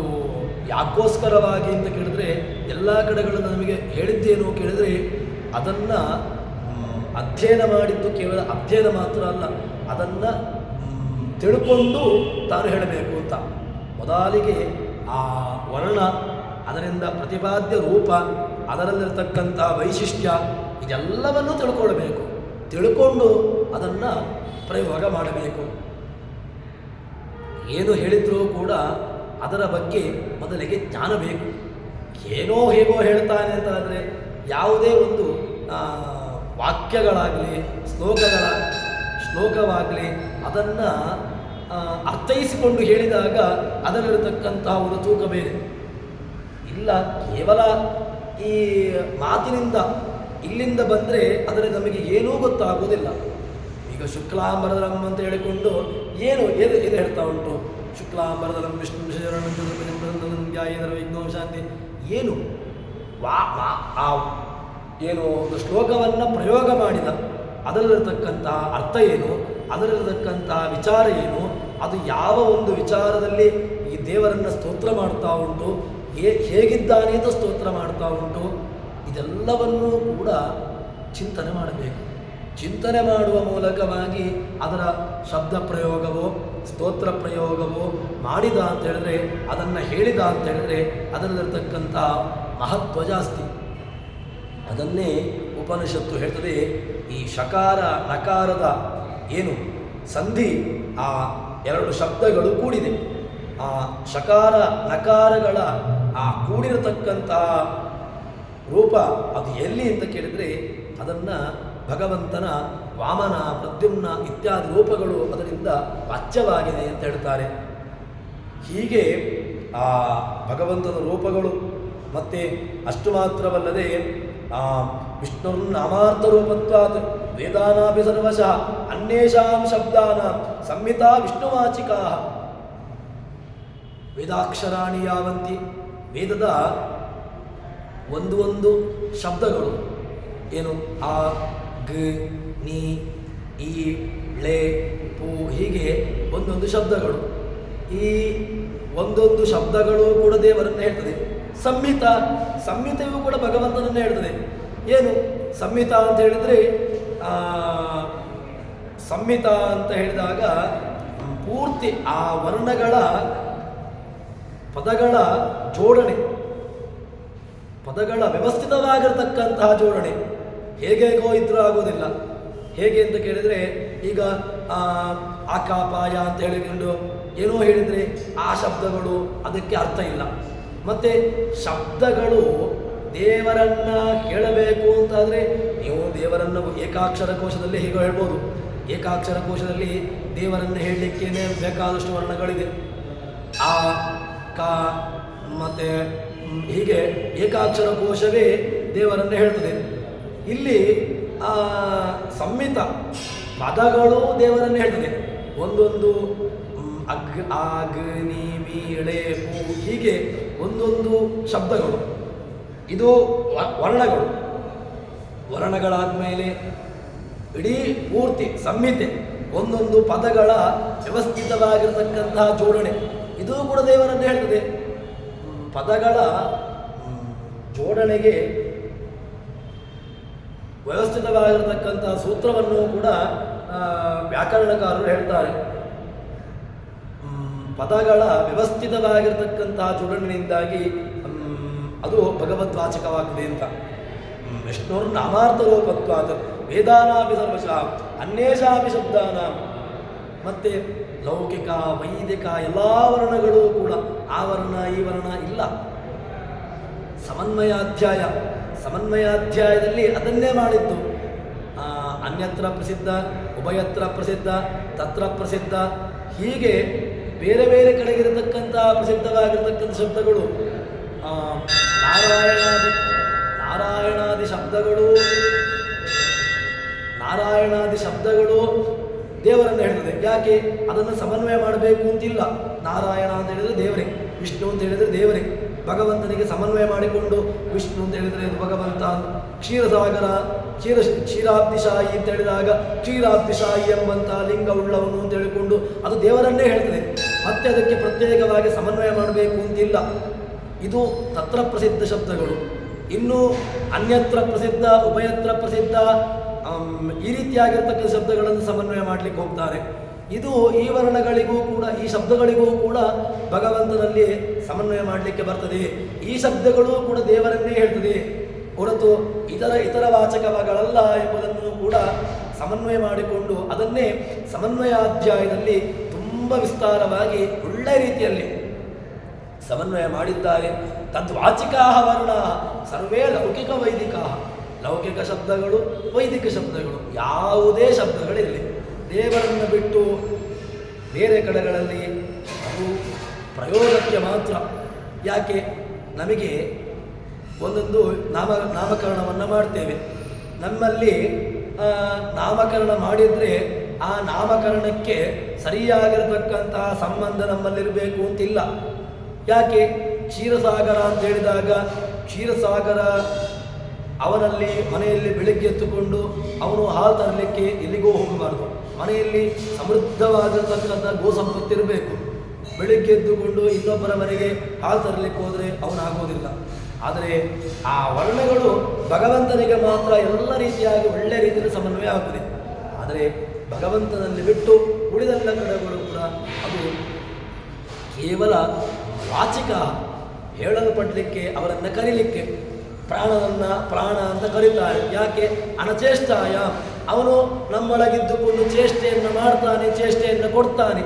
ಯಾಕೋಸ್ಕರವಾಗಿ ಅಂತ ಕೇಳಿದ್ರೆ ಎಲ್ಲ ಕಡೆಗಳನ್ನು ನಮಗೆ ಹೇಳಿದ್ದೇನು ಕೇಳಿದರೆ ಅದನ್ನು ಅಧ್ಯಯನ ಮಾಡಿದ್ದು ಕೇವಲ ಅಧ್ಯಯನ ಮಾತ್ರ ಅಲ್ಲ, ಅದನ್ನು ತಿಳ್ಕೊಂಡು ತಾನು ಹೇಳಬೇಕು ಅಂತ. ಮೊದಲಿಗೆ ಆ ವರ್ಣ, ಅದರಿಂದ ಪ್ರತಿಪಾದ್ಯ ರೂಪ, ಅದರಲ್ಲಿರ್ತಕ್ಕಂಥ ವೈಶಿಷ್ಟ್ಯ ಇದೆಲ್ಲವನ್ನು ತಿಳ್ಕೊಳ್ಬೇಕು. ತಿಳ್ಕೊಂಡು ಅದನ್ನು ಪ್ರಯೋಗ ಮಾಡಬೇಕು. ಏನು ಹೇಳಿದರೂ ಕೂಡ ಅದರ ಬಗ್ಗೆ ಮೊದಲಿಗೆ ಜ್ಞಾನ ಬೇಕು. ಏನೋ ಹೇಗೋ ಹೇಳ್ತಾನೆ ಅಂತ ಆದರೆ ಯಾವುದೇ ಒಂದು ವಾಕ್ಯಗಳಾಗಲಿ ಶ್ಲೋಕವಾಗಲಿ ಅದನ್ನು ಅರ್ಥೈಸಿಕೊಂಡು ಹೇಳಿದಾಗ ಅದರಲ್ಲಿರತಕ್ಕಂತಹ ಒಂದು ತೂಕ ಬೇರೆ ಇಲ್ಲ. ಕೇವಲ ಈ ಮಾತಿನಿಂದ ಇಲ್ಲಿಂದ ಬಂದರೆ ಅದರ ನಮಗೆ ಏನೂ ಗೊತ್ತಾಗೋದಿಲ್ಲ. ಈಗ ಶುಕ್ಲಾಂಬರದಂ ಅಂತ ಹೇಳಿಕೊಂಡು ಏನು ಹೇಳ್ತಾ ಉಂಟು, ಶುಕ್ಲಾಂಬರದಂ ವಿಷ್ಣು ಧ್ಯಾಯೇಂದ್ರ ವಿಘ್ನೋ ಶಾಂತಿ ಏನು ಏನು ಒಂದು ಶ್ಲೋಕವನ್ನು ಪ್ರಯೋಗ ಮಾಡಿದ ಅದರಲ್ಲಿರತಕ್ಕಂತಹ ಅರ್ಥ ಏನು, ಅದರಲ್ಲಿರತಕ್ಕಂತಹ ವಿಚಾರ ಏನು, ಅದು ಯಾವ ಒಂದು ವಿಚಾರದಲ್ಲಿ ಈ ದೇವರನ್ನು ಸ್ತೋತ್ರ ಮಾಡ್ತಾ ಉಂಟು, ಹೇಗಿದ್ದಾನೆ ಅಂತ ಸ್ತೋತ್ರ ಮಾಡ್ತಾ ಉಂಟು, ಇದೆಲ್ಲವನ್ನೂ ಕೂಡ ಚಿಂತನೆ ಮಾಡಬೇಕು. ಚಿಂತನೆ ಮಾಡುವ ಮೂಲಕವಾಗಿ ಅದರ ಶಬ್ದ ಪ್ರಯೋಗವೋ ಸ್ತೋತ್ರ ಪ್ರಯೋಗವೋ ಮಾಡಿದ ಅಂತ ಹೇಳಿದ್ರೆ, ಅದನ್ನು ಹೇಳಿದ ಅಂತ ಹೇಳಿದ್ರೆ ಅದರಲ್ಲಿರ್ತಕ್ಕಂಥ ಮಹತ್ವ ಜಾಸ್ತಿ. ಅದನ್ನೇ ಉಪನಿಷತ್ತು ಹೇಳ್ತದೆ. ಈ ಶಕಾರ ನಕಾರದ ಏನು ಸಂಧಿ, ಆ ಎರಡು ಶಬ್ದಗಳು ಕೂಡಿದೆ. ಆ ಶಕಾರ ನಕಾರಗಳ ಆ ಕೂಡಿರತಕ್ಕಂತಹ ರೂಪ ಅದು ಎಲ್ಲಿ ಅಂತ ಕೇಳಿದರೆ ಅದನ್ನು ಭಗವಂತನ ವಾಮನ ಪ್ರದ್ಯುಮ್ನ ಇತ್ಯಾದಿ ರೂಪಗಳು ಅದರಿಂದ ವಾಚ್ಯವಾಗಿದೆ ಅಂತ ಹೇಳ್ತಾರೆ. ಹೀಗೆ ಆ ಭಗವಂತನ ರೂಪಗಳು ಮತ್ತು ಅಷ್ಟು ಮಾತ್ರವಲ್ಲದೆ ವಿಷ್ಣುರ್ನಾಮಾರ್ಥ ರೂಪತ್ವಾತ್ ವೇದಾನಾಪಿ ಸರ್ವಶಃ ಅನ್ಯೇಷಾಂ ಶಬ್ದಾನಾಂ ಸಂಹಿತಾ ವಿಷ್ಣುವಾಚಿಕಾ. ವೇದಾಕ್ಷರಾಣಿ ಯಾವಂತಿ, ವೇದದ ಒಂದು ಶಬ್ದಗಳು ಏನು ಆ ಗ ನಿ ಈ ಳೆ ಪೂ ಹೀಗೆ ಒಂದೊಂದು ಶಬ್ದಗಳು. ಈ ಒಂದೊಂದು ಶಬ್ದಗಳು ಕೂಡ ದೇವರನ್ನು ಹೇಳ್ತದೆ. ಸಂಹಿತೆಯೂ ಕೂಡ ಭಗವಂತನನ್ನು ಹೇಳ್ತದೆ. ಏನು ಸಂಹಿತ ಅಂತ ಹೇಳಿದರೆ, ಸಂಹಿತ ಅಂತ ಹೇಳಿದಾಗ ಪೂರ್ತಿ ಆ ವರ್ಣಗಳ ಪದಗಳ ಜೋಡಣೆ, ಪದಗಳ ವ್ಯವಸ್ಥಿತವಾಗಿರ್ತಕ್ಕಂತಹ ಜೋಡಣೆ. ಹೇಗೇಗೋ ಇದ್ರೂ ಆಗೋದಿಲ್ಲ. ಹೇಗೆ ಅಂತ ಕೇಳಿದರೆ, ಈಗ ಆಕಾಪಾಯ ಅಂತ ಹೇಳಿಕೊಂಡು ಏನೋ ಹೇಳಿದರೆ ಆ ಶಬ್ದಗಳು ಅದಕ್ಕೆ ಅರ್ಥ ಇಲ್ಲ. ಮತ್ತು ಶಬ್ದಗಳು ದೇವರನ್ನು ಹೇಳಬೇಕು ಅಂತಾದರೆ ನೀವು ದೇವರನ್ನು ಏಕಾಕ್ಷರ ಕೋಶದಲ್ಲಿ ಹೀಗೆ ಹೇಳ್ಬೋದು. ಏಕಾಕ್ಷರ ಕೋಶದಲ್ಲಿ ದೇವರನ್ನು ಹೇಳಲಿಕ್ಕೇನೆ ಬೇಕಾದಷ್ಟು ವರ್ಣಗಳಿದೆ. ಆ ಕ ಮತ್ತು ಹೀಗೆ ಏಕಾಕ್ಷರ ಕೋಶವೇ ದೇವರನ್ನು ಹೇಳ್ತದೆ. ಇಲ್ಲಿ ಸಂಹಿತ ಪದಗಳು ದೇವರನ್ನು ಹೇಳ್ತದೆ. ಒಂದೊಂದು ಅಗ್ನಿ ಮೀಳೆ ಹೂ ಹೀಗೆ ಒಂದೊಂದು ಶಬ್ದಗಳು. ಇದು ವರ್ಣಗಳು. ವರ್ಣಗಳಾದ ಮೇಲೆ ಇಡೀ ಪೂರ್ತಿ ಸಂಹಿತೆ, ಒಂದೊಂದು ಪದಗಳ ವ್ಯವಸ್ಥಿತವಾಗಿರತಕ್ಕಂತಹ ಜೋಡಣೆ, ಇದು ಕೂಡ ದೇವರನ್ನು ಹೇಳ್ತದೆ. ಪದಗಳ ಜೋಡಣೆಗೆ ವ್ಯವಸ್ಥಿತವಾಗಿರತಕ್ಕಂತಹ ಸೂತ್ರವನ್ನು ಕೂಡ ವ್ಯಾಕರಣಕಾರರು ಹೇಳ್ತಾರೆ. ಪದಗಳ ವ್ಯವಸ್ಥಿತವಾಗಿರತಕ್ಕಂತಹ ಜೋಡಣೆಯಿಂದಾಗಿ ಅದು ಭಗವದ್ವಾಚಕವಾಗಿದೆ ಅಂತ. ವಿಷ್ಣುರ್ನಾಮಾರ್ಥ ರೂಪತ್ವಾತ್ ವೇದಾನಾಪಿ ಸರ್ವಶಃ ಅನ್ಯೇಷಾಪಿ ಶಬ್ದಾನಾಂ. ಮತ್ತು ಲೌಕಿಕ ವೈದಿಕ ಎಲ್ಲ ವರ್ಣಗಳು ಕೂಡ ಆ ವರ್ಣ ಈ ವರ್ಣ ಇಲ್ಲ. ಸಮನ್ವಯಾಧ್ಯಾಯದಲ್ಲಿ ಅದನ್ನೇ ಮಾಡಿದ್ದು. ಅನ್ಯತ್ರ ಪ್ರಸಿದ್ಧ, ಉಭಯತ್ರ ಪ್ರಸಿದ್ಧ, ತತ್ರ ಪ್ರಸಿದ್ಧ, ಹೀಗೆ ಬೇರೆ ಬೇರೆ ಕಡೆಗಿರತಕ್ಕಂಥ ಪ್ರಸಿದ್ಧವಾಗಿರತಕ್ಕಂಥ ಶಬ್ದಗಳು, ನಾರಾಯಣಾದಿ ಶಬ್ದಗಳು ದೇವರನ್ನು ಹೇಳ್ತದೆ. ಯಾಕೆ ಅದನ್ನು ಸಮನ್ವಯ ಮಾಡಬೇಕು ಅಂತಿಲ್ಲ. ನಾರಾಯಣ ಅಂತ ಹೇಳಿದರೆ ದೇವರೇ, ವಿಷ್ಣು ಅಂತ ಹೇಳಿದರೆ ದೇವರೇ. ಭಗವಂತನಿಗೆ ಸಮನ್ವಯ ಮಾಡಿಕೊಂಡು ವಿಷ್ಣು ಅಂತ ಹೇಳಿದರೆ ಅದು ಭಗವಂತ. ಕ್ಷೀರಸಾಗರ, ಕ್ಷೀರಾಬ್ಧಿಶಾಹಿ ಅಂತ ಹೇಳಿದಾಗ ಕ್ಷೀರಾಬ್ಧಿಶಾಹಿ ಎಂಬಂಥ ಲಿಂಗ ಉಳ್ಳವನು ಅಂತ ಹೇಳಿಕೊಂಡು ಅದು ದೇವರನ್ನೇ ಹೇಳ್ತದೆ. ಮತ್ತೆ ಅದಕ್ಕೆ ಪ್ರತ್ಯೇಕವಾಗಿ ಸಮನ್ವಯ ಮಾಡಬೇಕು ಅಂತಿಲ್ಲ. ಇದು ತತ್ರ ಪ್ರಸಿದ್ಧ ಶಬ್ದಗಳು. ಇನ್ನು ಅನ್ಯತ್ರ ಪ್ರಸಿದ್ಧ, ಉಭಯತ್ರ ಪ್ರಸಿದ್ಧ, ಈ ರೀತಿಯಾಗಿರ್ತಕ್ಕಂಥ ಶಬ್ದಗಳನ್ನು ಸಮನ್ವಯ ಮಾಡಲಿಕ್ಕೆ ಹೋಗ್ತಾರೆ. ಇದು ಈ ವರ್ಣಗಳಿಗೂ ಕೂಡ, ಈ ಶಬ್ದಗಳಿಗೂ ಕೂಡ ಭಗವಂತನಲ್ಲಿ ಸಮನ್ವಯ ಮಾಡಲಿಕ್ಕೆ ಬರ್ತದೆ. ಈ ಶಬ್ದಗಳು ಕೂಡ ದೇವರನ್ನೇ ಹೇಳ್ತದೆ ಹೊರತು ಇತರ ವಾಚಕಗಳಲ್ಲ ಎಂಬುದನ್ನು ಕೂಡ ಸಮನ್ವಯ ಮಾಡಿಕೊಂಡು ಅದನ್ನೇ ಸಮನ್ವಯಾಧ್ಯಾಯದಲ್ಲಿ ತುಂಬ ವಿಸ್ತಾರವಾಗಿ ಒಳ್ಳೆಯ ರೀತಿಯಲ್ಲಿ ಸಮನ್ವಯ ಮಾಡಿದ್ದಾರೆ. ತದ್ವಾಚಿಕಾ ವರ್ಣ ಸರ್ವೇ ಲೌಕಿಕ ವೈದಿಕಾ. ಲೌಕಿಕ ಶಬ್ದಗಳು, ವೈದಿಕ ಶಬ್ದಗಳು, ಯಾವುದೇ ಶಬ್ದಗಳಿರಲಿ, ದೇವರನ್ನು ಬಿಟ್ಟು ಬೇರೆ ಕಡೆಗಳಲ್ಲಿ ಅದು ಪ್ರಯೋಗಕ್ಕೆ ಮಾತ್ರ. ಯಾಕೆ ನಮಗೆ ಒಂದೊಂದು ನಾಮಕರಣವನ್ನು ಮಾಡ್ತೇವೆ. ನಮ್ಮಲ್ಲಿ ನಾಮಕರಣ ಮಾಡಿದರೆ ಆ ನಾಮಕರಣಕ್ಕೆ ಸರಿಯಾಗಿರತಕ್ಕಂತಹ ಸಂಬಂಧ ನಮ್ಮಲ್ಲಿರಬೇಕು ಅಂತಿಲ್ಲ. ಯಾಕೆ ಕ್ಷೀರಸಾಗರ ಅಂತ ಹೇಳಿದಾಗ ಕ್ಷೀರಸಾಗರ ಅವನಲ್ಲಿ ಮನೆಯಲ್ಲಿ ಬೆಳಿಗ್ಗೆ ಎತ್ತುಕೊಂಡು ಅವನು ಹಾಲು ತರಲಿಕ್ಕೆ ಎಲ್ಲಿಗೂ ಹೋಗಬಾರ್ದು. ಮನೆಯಲ್ಲಿ ಸಮೃದ್ಧವಾಗಿರತಕ್ಕಂಥ ಗೋ ಸಂಪತ್ತಿರಬೇಕು. ಬೆಳಿಗ್ಗೆ ಎದ್ದುಕೊಂಡು ಇನ್ನೊಬ್ಬರ ಮನೆಗೆ ಹಾಲು ತರಲಿಕ್ಕೆ ಹೋದರೆ ಅವನಾಗೋದಿಲ್ಲ. ಆದರೆ ಆ ವರ್ಣಗಳು ಭಗವಂತನಿಗೆ ಮಾತ್ರ ಎಲ್ಲ ರೀತಿಯಾಗಿ ಒಳ್ಳೆಯ ರೀತಿಯಲ್ಲಿ ಸಮನ್ವಯ ಆಗ್ತದೆ. ಆದರೆ ಭಗವಂತನಲ್ಲಿ ಬಿಟ್ಟು ಉಳಿದೆಲ್ಲ ಕಡೆಗಳು ಕೂಡ ಅದು ಕೇವಲ ವಾಚಿಕ, ಹೇಳಲ್ಪಡಲಿಕ್ಕೆ, ಅವರನ್ನು ಕರೀಲಿಕ್ಕೆ. ಪ್ರಾಣವನ್ನು ಪ್ರಾಣ ಅಂತ ಕರೀತಾರೆ. ಯಾಕೆ? ಅನಚೇಷ್ಟಾಯ, ಅವನು ನಮ್ಮೊಳಗಿದ್ದುಕೊಂಡು ಚೇಷ್ಟೆಯನ್ನು ಮಾಡ್ತಾನೆ, ಚೇಷ್ಟೆಯನ್ನು ಕೊಡ್ತಾನೆ.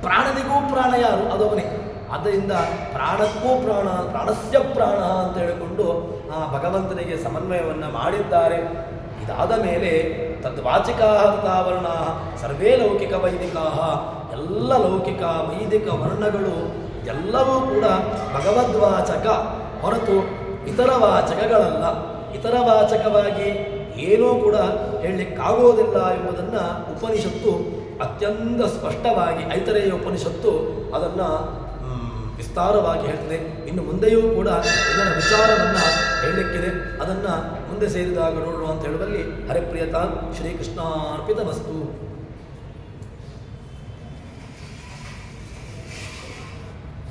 ಪ್ರಾಣನಿಗೂ ಪ್ರಾಣ ಯಾರು? ಅದವನೇ. ಆದ್ದರಿಂದ ಪ್ರಾಣಕ್ಕೂ ಪ್ರಾಣ, ಪ್ರಾಣಸ್ಯ ಪ್ರಾಣ ಅಂತ ಹೇಳಿಕೊಂಡು ಆ ಭಗವಂತನಿಗೆ ಸಮನ್ವಯವನ್ನು ಮಾಡಿದ್ದಾರೆ. ಇದಾದ ಮೇಲೆ ತದ್ವಾಚಿಕಾ ವರ್ಣ ಸರ್ವೇ ಲೌಕಿಕ ವೈದಿಕಾ, ಎಲ್ಲ ಲೌಕಿಕ ವೈದಿಕ ವರ್ಣಗಳು ಎಲ್ಲವೂ ಕೂಡ ಭಗವದ್ವಾಚಕ ಹೊರತು ಇತರ ವಾಚಕಗಳಲ್ಲ. ಇತರ ವಾಚಕವಾಗಿ ಏನೂ ಕೂಡ ಹೇಳಲಿಕ್ಕಾಗೋದಿಲ್ಲ ಎಂಬುದನ್ನು ಉಪನಿಷತ್ತು ಅತ್ಯಂತ ಸ್ಪಷ್ಟವಾಗಿ, ಐತರೇಯ ಉಪನಿಷತ್ತು ಅದನ್ನು ವಿಸ್ತಾರವಾಗಿ ಹೇಳ್ತದೆ. ಇನ್ನು ಮುಂದೆಯೂ ಕೂಡ ಇದರ ವಿಚಾರವನ್ನು ಹೇಳಲಿಕ್ಕಿದೆ. ಅದನ್ನು ಮುಂದೆ ಸೇರಿದಾಗ ನೋಡುವ ಅಂತ ಹೇಳುವಲ್ಲಿ ಹರಿಪ್ರಿಯತಾ ಶ್ರೀಕೃಷ್ಣಾರ್ಪಿತಮಸ್ತು.